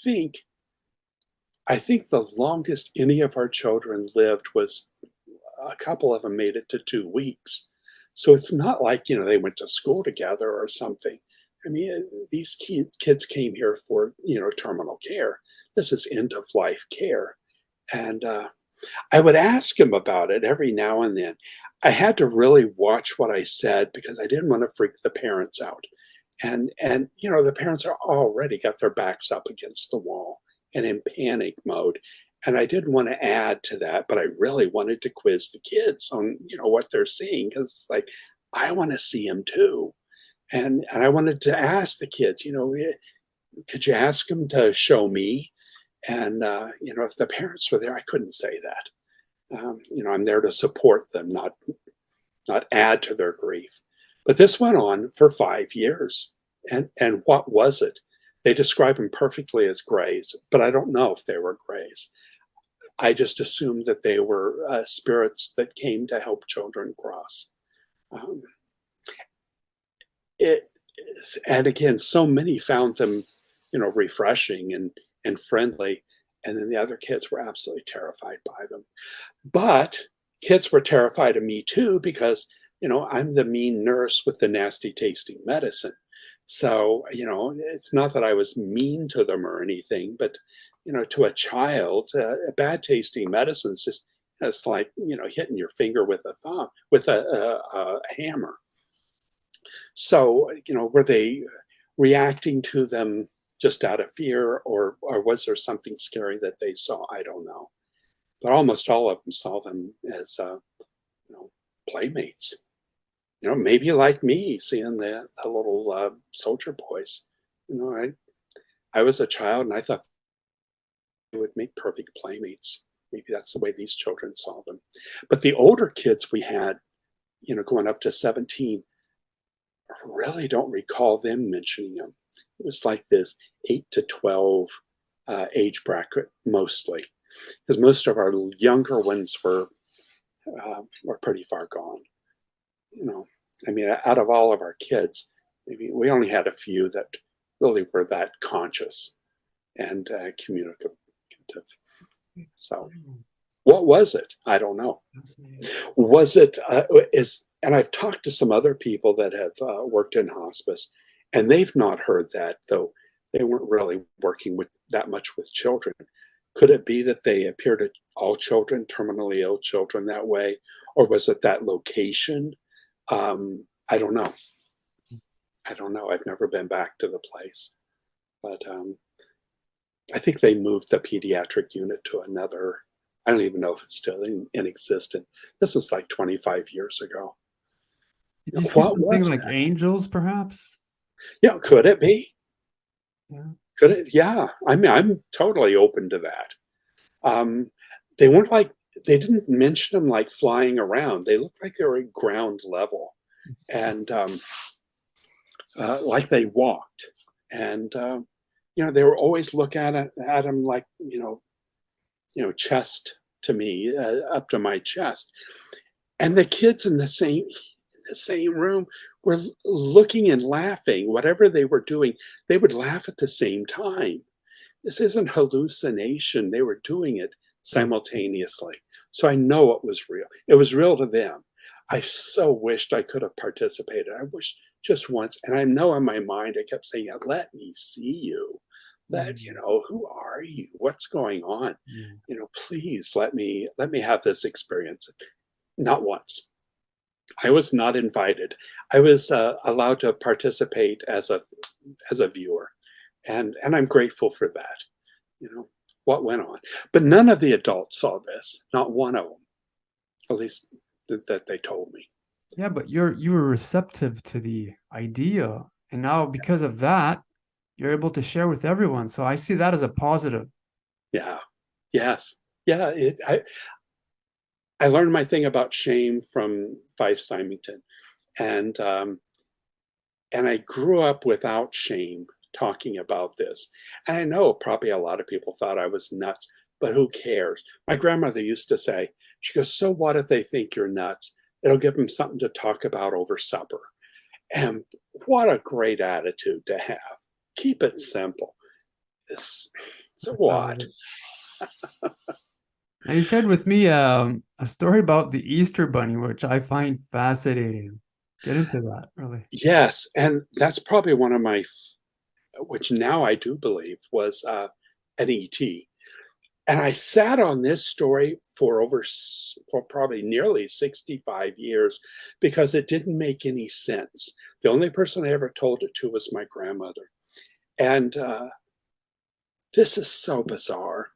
B: think, I think the longest any of our children lived was, a couple of them made it to 2 weeks. So it's not like, they went to school together or something. I mean, these kids came here for, terminal care. This is end of life care. And I would ask him about it every now and then. I had to really watch what I said because I didn't want to freak the parents out. And the parents are already got their backs up against the wall and in panic mode. And I didn't want to add to that, but I really wanted to quiz the kids on, what they're seeing, because it's like, I want to see them too. And I wanted to ask the kids, could you ask them to show me? And if the parents were there, I couldn't say that. I'm there to support them, not not add to their grief. But this went on for 5 years. And what was it? They describe them perfectly as grays, but I don't know if they were grays. I just assumed that they were spirits that came to help children cross. Um, it and again, so many found them, refreshing and friendly, and then the other kids were absolutely terrified by them. But kids were terrified of me too because, I'm the mean nurse with the nasty tasting medicine. So, it's not that I was mean to them or anything, but, to a child, a bad tasting medicine is just, it's like, hitting your finger with a thumb, with a hammer. So, were they reacting to them just out of fear, or was there something scary that they saw? I don't know. But almost all of them saw them as, playmates. Maybe like me, seeing the little soldier boys. I was a child and I thought they would make perfect playmates. Maybe that's the way these children saw them. But the older kids we had, going up to 17, I really don't recall them mentioning them. It was like this 8 to 12 age bracket mostly, because most of our younger ones were pretty far gone. I mean, out of all of our kids, maybe we only had a few that really were that conscious and communicative. So, what was it? I don't know. Was it and I've talked to some other people that have worked in hospice, and they've not heard that, though they weren't really working with that much with children. Could it be that they appear to all children, terminally ill children, that way, or was it that location? I don't know. I don't know. I've never been back to the place, but I think they moved the pediatric unit to another. I don't even know if it's still in existence. This is like 25 years ago.
A: Did you see
B: What
A: something
B: was
A: like
B: that?
A: angels, perhaps?
B: Yeah, could it be?
A: Yeah.
B: Could it? Yeah. I mean, I'm totally open to that. Um, they weren't like they didn't mention them like flying around. They looked like they were at ground level, and like they walked. And they were always look at them like chest to me, up to my chest. And the kids in the same room were looking and laughing. Whatever they were doing, they would laugh at the same time. This isn't hallucination. They were doing it simultaneously. So I know it was real. It was real to them. I so wished I could have participated. I wish just once. And I know in my mind, I kept saying, let me see you. Who are you? What's going on?
A: Yeah.
B: Please let me have this experience. Not once. I was not invited. I was allowed to participate as a viewer, and I'm grateful for that. What went on, but none of the adults saw this. Not one of them, at least that they told me.
A: Yeah, but you were receptive to the idea, and now because of that, you're able to share with everyone. So I see that as a positive.
B: Yeah. Yes. Yeah. I learned my thing about shame from Fife Symington, and I grew up without shame talking about this. And I know probably a lot of people thought I was nuts, but who cares? My grandmother used to say, she goes, so what if they think you're nuts? It'll give them something to talk about over supper. And what a great attitude to have. Keep it simple. So what?
A: Now you shared with me a story about the Easter Bunny, which I find fascinating. Get into that, really.
B: Yes, and that's probably one of my, which now I do believe was an ET. And I sat on this story for probably nearly 65 years because it didn't make any sense. The only person I ever told it to was my grandmother. And this is so bizarre.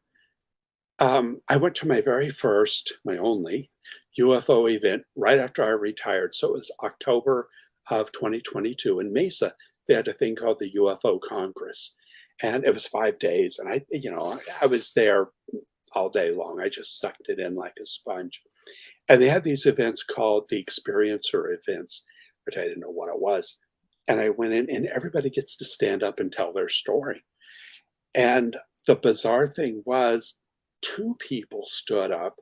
B: I went to my very first, my only UFO event right after I retired. So it was October of 2022 in Mesa. They had a thing called the UFO Congress. And it was 5 days. And I was there all day long. I just sucked it in like a sponge. And they had these events called the experiencer events, which I didn't know what it was. And I went in, and everybody gets to stand up and tell their story. And the bizarre thing was, two people stood up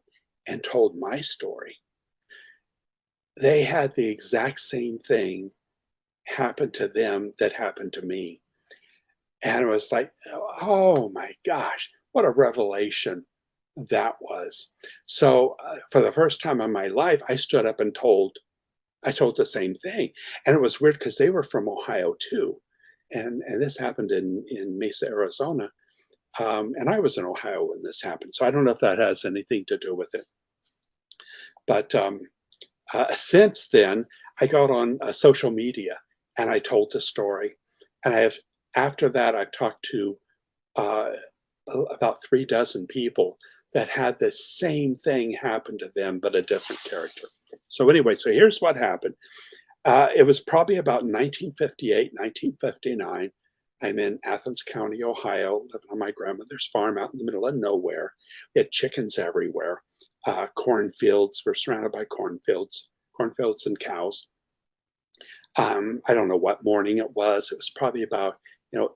B: and told my story. They had the exact same thing happen to them that happened to me. And it was like, oh my gosh, what a revelation that was. So for the first time in my life, I stood up and I told the same thing. And it was weird because they were from Ohio too. And this happened in Mesa, Arizona. And I was in Ohio when this happened. So I don't know if that has anything to do with it. But since then, I got on social media and I told the story. And after that, I've talked to uh, about 3 dozen people that had the same thing happen to them, but a different character. So anyway, so here's what happened. It was probably about 1958, 1959. I'm in Athens County, Ohio, living on my grandmother's farm out in the middle of nowhere. We had chickens everywhere. Cornfields, we're surrounded by cornfields and cows. I don't know what morning it was. It was probably about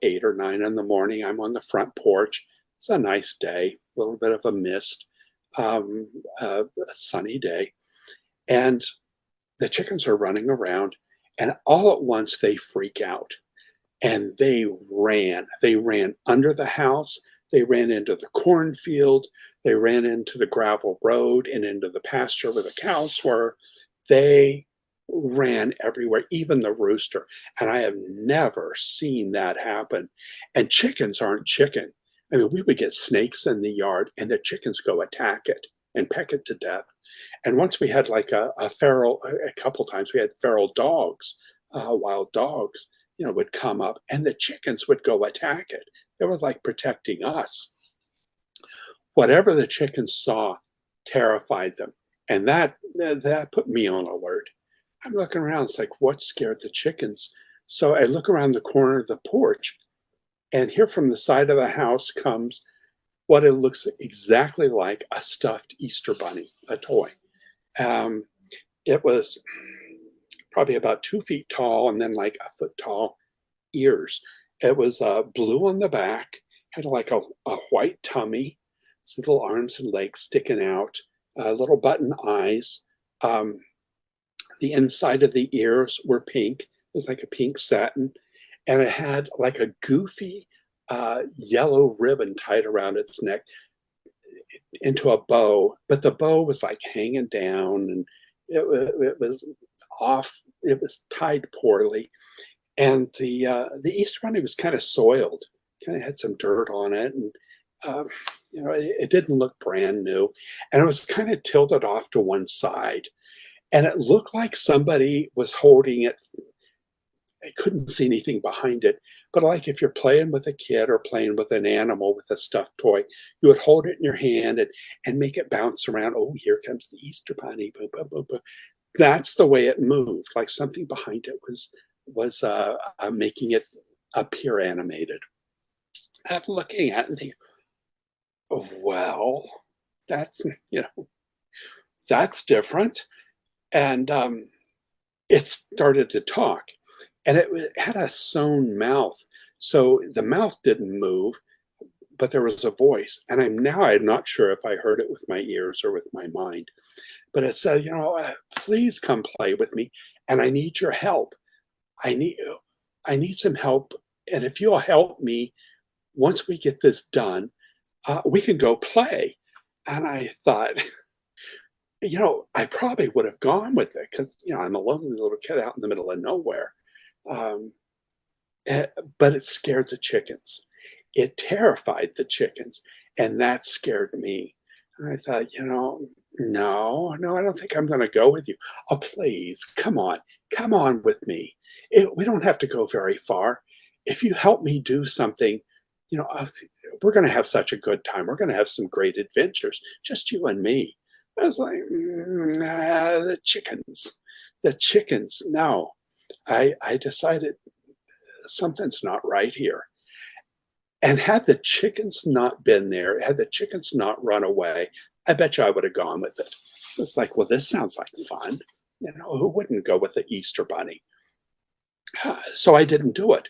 B: 8 or 9 in the morning. I'm on the front porch. It's a nice day, a little bit of a mist, a sunny day, and the chickens are running around, and all at once they freak out, and they ran. They ran under the house. They ran into the cornfield. They ran into the gravel road and into the pasture where the cows were. They ran everywhere, even the rooster. And I have never seen that happen. And chickens aren't chicken. I mean, we would get snakes in the yard and the chickens go attack it and peck it to death. And once we had like a feral, a couple times we had feral dogs, wild dogs, would come up and the chickens would go attack it. They were like protecting us. Whatever the chickens saw terrified them. And that put me on alert. I'm looking around, it's like, what scared the chickens? So I look around the corner of the porch, and here from the side of the house comes what it looks exactly like a stuffed Easter bunny, a toy. Um, it was probably about 2 feet tall and then like a foot tall ears. It was blue on the back, had like a white tummy, its little arms and legs sticking out, little button eyes. The inside of the ears were pink. It was like a pink satin. And it had like a goofy yellow ribbon tied around its neck into a bow, but the bow was like hanging down and it was off. It was tied poorly. And the Easter bunny was kind of soiled, kind of had some dirt on it. And, it didn't look brand new. And it was kind of tilted off to one side. And it looked like somebody was holding it. I couldn't see anything behind it, but like if you're playing with a kid or playing with an animal with a stuffed toy, you would hold it in your hand and make it bounce around. Oh, here comes the Easter bunny. Boo, boo, boo, boo. That's the way it moved. Like something behind it was making it appear animated. I'm looking at it and thinking, oh, well, that's that's different. And it started to talk. And it had a sewn mouth. So the mouth didn't move, but there was a voice. And I'm not sure if I heard it with my ears or with my mind. But it said, please come play with me. And I need your help. I need some help. And if you'll help me, once we get this done, we can go play. And I thought, I probably would have gone with it because, I'm a lonely little kid out in the middle of nowhere. Um, but it scared the chickens. It terrified the chickens, and that scared me. And I thought, no, I don't think I'm going to go with you. Oh, please, come on with me. We don't have to go very far. If you help me do something, we're going to have such a good time. We're going to have some great adventures, just you and me. I was like, the chickens. No, I decided something's not right here. And had the chickens not been there, had the chickens not run away, I bet you I would have gone with it. was like, well, this sounds like fun. You know, who wouldn't go with the Easter Bunny? So I didn't do it.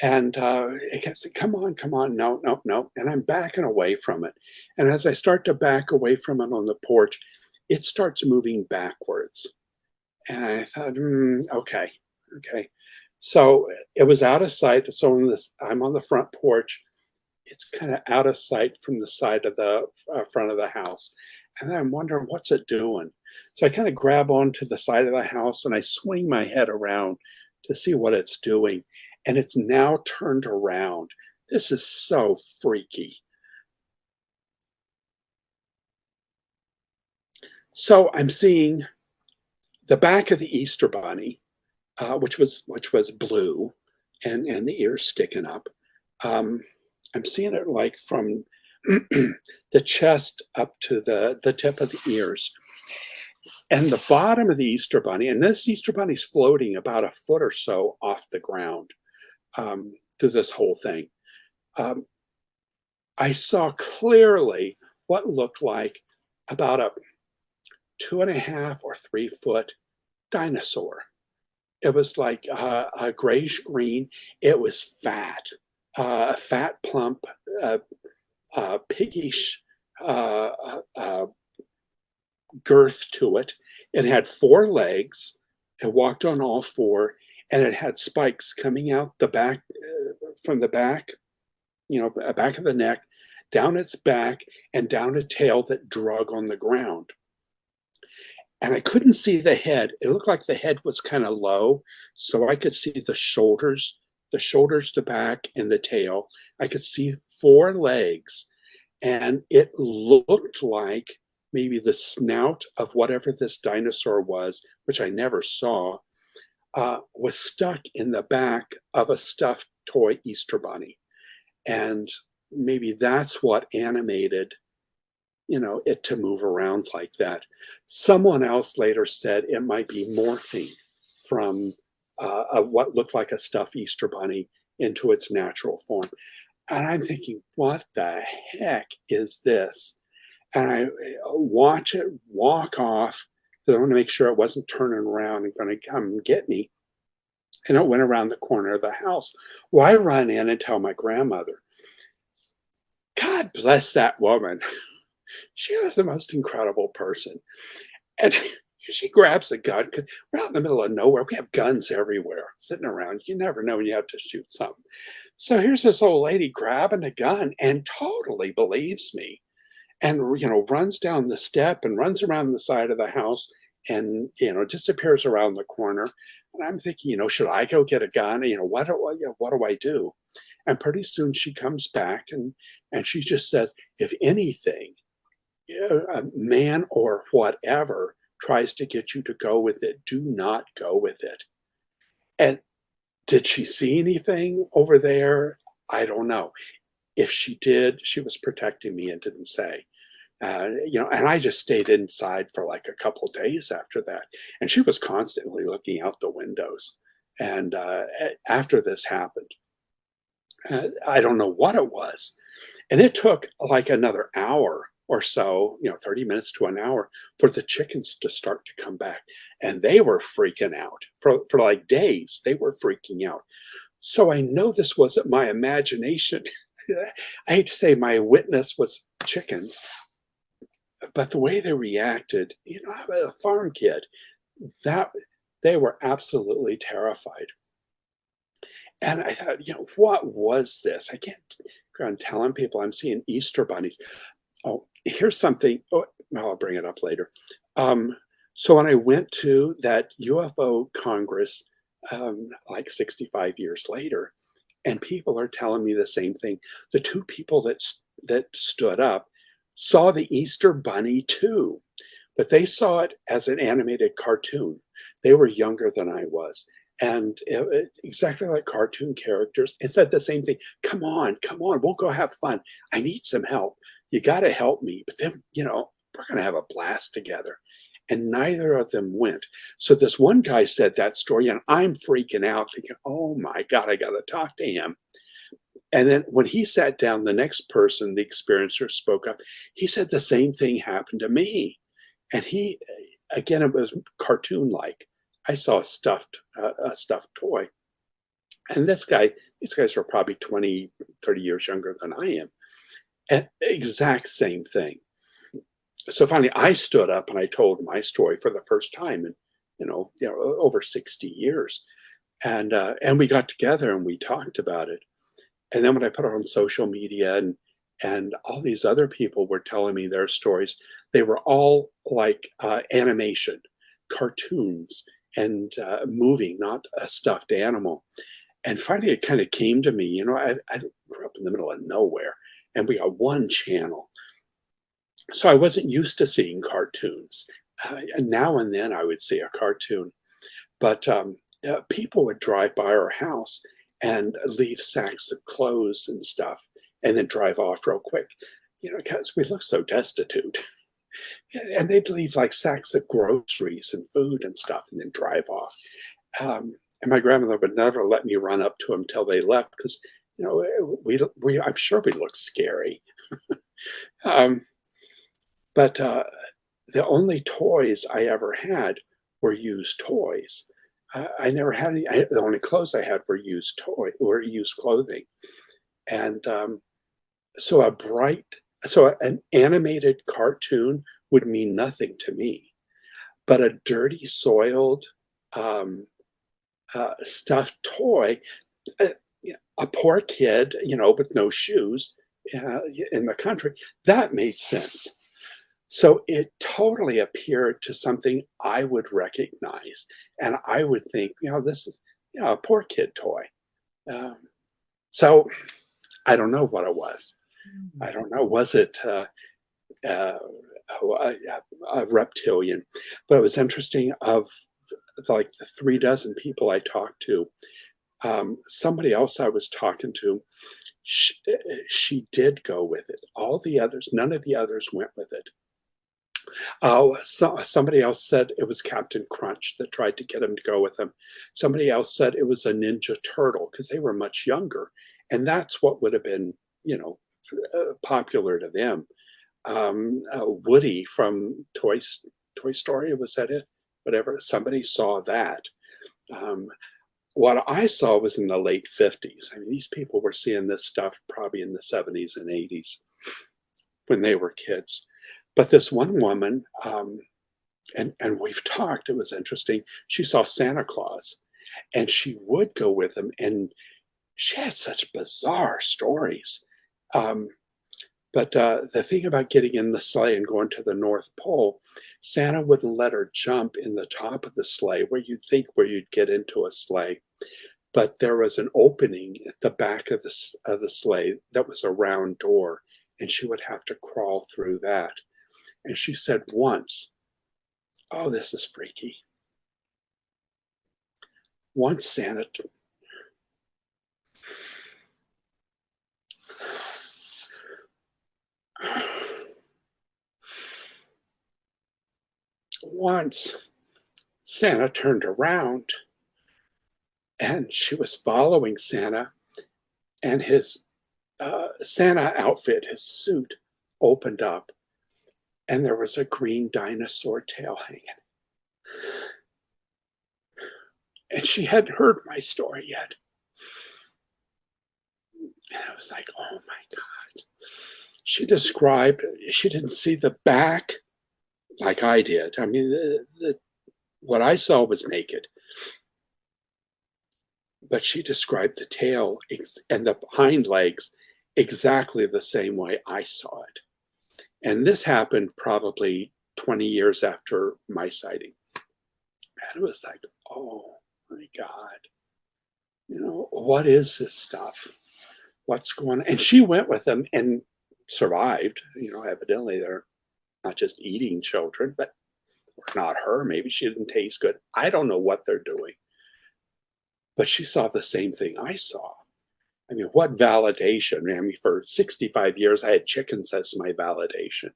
B: And it kept saying, come on, no, no, no. And I'm backing away from it. And as I start to back away from it on the porch, it starts moving backwards. And I thought, okay, okay. So it was out of sight. So I'm on the front porch. It's kind of out of sight from the side of the front of the house. And I'm wondering, what's it doing? So I kind of grab onto the side of the house and I swing my head around to see what it's doing. And it's now turned around. This is so freaky. So I'm seeing the back of the Easter Bunny, which was blue, and the ears sticking up. I'm seeing it like from the chest up to the tip of the ears. And the bottom of the Easter Bunny, and this Easter Bunny's floating about a foot or so off the ground through this whole thing. I saw clearly what looked like about a 2.5 or 3 foot dinosaur. It was like a grayish green. It was fat, a fat, plump, piggish girth to it. It had 4 legs. It walked on all 4, and it had spikes coming out the back, from the back, back of the neck, down its back, and down a tail that drug on the ground. And I couldn't see the head. It looked like the head was kind of low, so I could see the shoulders, the back, and the tail. I could see 4 legs, and it looked like maybe the snout of whatever this dinosaur was, which I never saw, was stuck in the back of a stuffed toy Easter Bunny. And maybe that's what animated it to move around like that. Someone else later said it might be morphing from what looked like a stuffed Easter Bunny into its natural form. And I'm thinking, what the heck is this? And I watch it walk off because I want to make sure it wasn't turning around and going to come and get me. And it went around the corner of the house. Well, I run in and tell my grandmother, God bless that woman. She was the most incredible person. And she grabs a gun because we're out in the middle of nowhere. We have guns everywhere sitting around. You never know when you have to shoot something. So here's this old lady grabbing a gun and totally believes me, and runs down the step and runs around the side of the house and disappears around the corner. And I'm thinking, should I go get a gun? What do I do? And pretty soon she comes back and she just says, if anything, a man or whatever tries to get you to go with it, do not go with it. And did she see anything over there? I don't know. If she did, she was protecting me and didn't say. And I just stayed inside for like a couple of days after that. And she was constantly looking out the windows. And after this happened, I don't know what it was. And it took like another hour or so, 30 minutes to an hour for the chickens to start to come back. And they were freaking out for like days. They were freaking out. So I know this wasn't my imagination. I hate to say my witness was chickens, but the way they reacted, I'm a farm kid, that they were absolutely terrified. And I thought, what was this? I can't go on telling people I'm seeing Easter bunnies. Oh, here's something. Oh, I'll bring it up later. So when I went to that UFO Congress, like 65 years later, and people are telling me the same thing. The 2 people that stood up saw the Easter Bunny too, but they saw it as an animated cartoon. They were younger than I was. And exactly like cartoon characters, and said the same thing. Come on, we'll go have fun. I need some help. You got to help me. But then, we're going to have a blast together. And neither of them went. So this one guy said that story, and I'm freaking out, thinking, oh my God, I got to talk to him. And then when he sat down, the next person, the experiencer, spoke up. He said the same thing happened to me. And again, it was cartoon-like. I saw a stuffed toy. And these guys were probably 20, 30 years younger than I am. And exact same thing. So finally, I stood up and I told my story for the first time in, over 60 years. And we got together and we talked about it. And then when I put it on social media and all these other people were telling me their stories, they were all like animation, cartoons, and moving, not a stuffed animal. And finally, it kind of came to me, I grew up in the middle of nowhere and we got one channel. So I wasn't used to seeing cartoons. And now and then I would see a cartoon, but people would drive by our house and leave sacks of clothes and stuff and then drive off real quick, because we look so destitute. And they'd leave like sacks of groceries and food and stuff and then drive off. And my grandmother would never let me run up to them till they left because, I'm sure we looked scary. Um, but the only toys I ever had were used toys. I never had any. The only clothes I had were used clothing, and so an animated cartoon would mean nothing to me, but a dirty, soiled, um, stuffed toy, uh, a poor kid, with no shoes in the country, that made sense. So it totally appeared to something I would recognize, and I would think, this is, a poor kid toy. Um, so I don't know what it was. I don't know. Was it uh, a reptilian? But it was interesting. Of like the 3 dozen people I talked to, somebody else I was talking to, she did go with it. All the others, none of the others went with it. Oh, somebody else said it was Captain Crunch that tried to get him to go with him. Somebody else said it was a Ninja Turtle because they were much younger, and that's what would have been, popular to them. Woody from Toy Story, was that it? Whatever. Somebody saw that. Um, what I saw was in the late 50s. I mean, these people were seeing this stuff probably in the 70s and 80s when they were kids. But this one woman, and we've talked, it was interesting. She saw Santa Claus and she would go with him, and she had such bizarre stories. Um, but the thing about getting in the sleigh and going to the North Pole, Santa wouldn't let her jump in the top of the sleigh where you'd get into a sleigh. But there was an opening at the back of the sleigh that was a round door, and she would have to crawl through that. And she said once, oh, this is freaky. Once Santa turned around and she was following Santa, and his Santa outfit, his suit, opened up, and there was a green dinosaur tail hanging. And she hadn't heard my story yet. And I was like, oh my God. She described, she didn't see the back like I did. I mean, what I saw was naked. But she described the tail and the hind legs exactly the same way I saw it. And this happened probably 20 years after my sighting. And it was like, oh my God, what is this stuff? What's going on? And she went with them and survived. Evidently they're not just eating children, but or not her. Maybe she didn't taste good. I don't know what they're doing. But she saw the same thing I saw. I mean, what validation? I mean, for 65 years, I had chickens as my validation.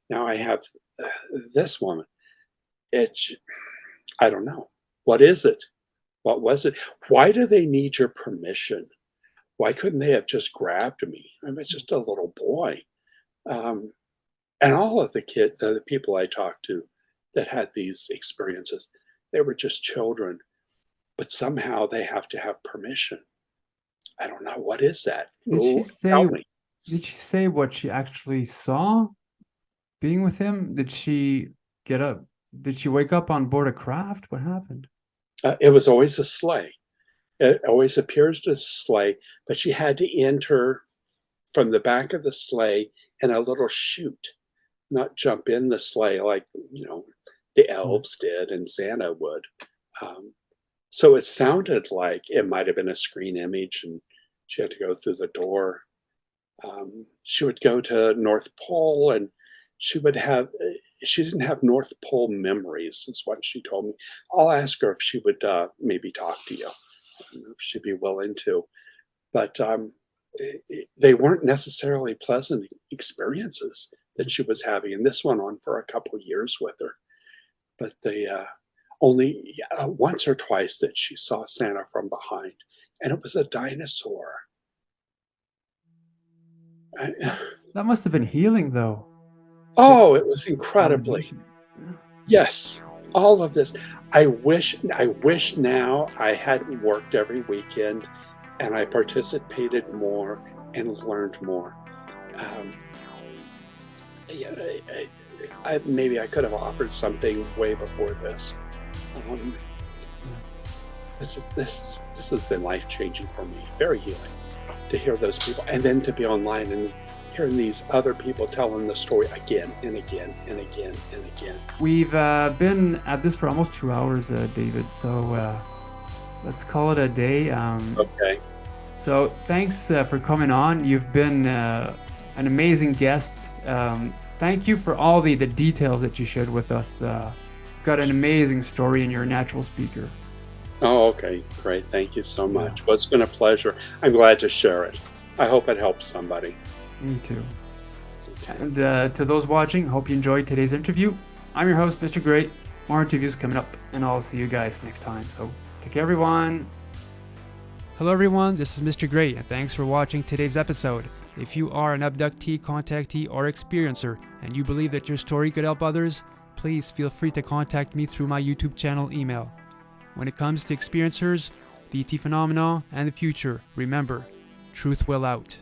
B: Now I have this woman. It's, I don't know. What is it? What was it? Why do they need your permission? Why couldn't they have just grabbed me? I mean, it's just a little boy. And all of the people I talked to that had these experiences. They were just children, but somehow they have to have permission. I don't know. What is that?
A: Did she
B: Oh, tell
A: say
B: me.
A: did she say what she actually saw being with him? Did she get up? Did she wake up on board a craft? What happened?
B: It was always a sleigh. It always appears as a sleigh, but she had to enter from the back of the sleigh in a little chute, not jump in the sleigh like, the
A: Hmm.
B: elves did and Santa would. Um, so it sounded like it might have been a screen image and she had to go through the door. She would go to North Pole and she would have, she didn't have North Pole memories, is what she told me. I'll ask her if she would maybe talk to you, if she'd be willing to. But they weren't necessarily pleasant experiences that she was having. And this went on for a couple years with her. But they only once or twice that she saw Santa from behind, and it was a dinosaur. I,
A: That must have been healing, though. Getting
B: oh, it was incredibly.
A: validation.
B: Yes, all of this. I wish now I hadn't worked every weekend and I participated more and learned more. Um, yeah, maybe I could have offered something way before this. Um, this has been life changing for me. Very healing to hear those people, and then to be online and hearing these other people telling the story again and again and again and again.
A: We've been at this for almost 2 hours, David. So let's call it a day.
B: Okay.
A: So thanks for coming on. You've been an amazing guest. Thank you for all the details that you shared with us. Got an amazing story, and you're a natural speaker.
B: Oh, okay. Great. Thank you so
A: Yeah,
B: much. Well, it's been a pleasure. I'm glad to share it. I hope it helps somebody.
A: me too.
B: Okay.
A: And to those watching, hope you enjoyed today's interview. I'm your host, Mr. Great. More interviews coming up, and I'll see you guys next time. So take care, everyone. Hello, everyone. This is Mr. Great, and thanks for watching today's episode. If you are an abductee, contactee, or experiencer, and you believe that your story could help others, please feel free to contact me through my YouTube channel email. When it comes to experiencers, the ET phenomena, and the future, remember, truth will out.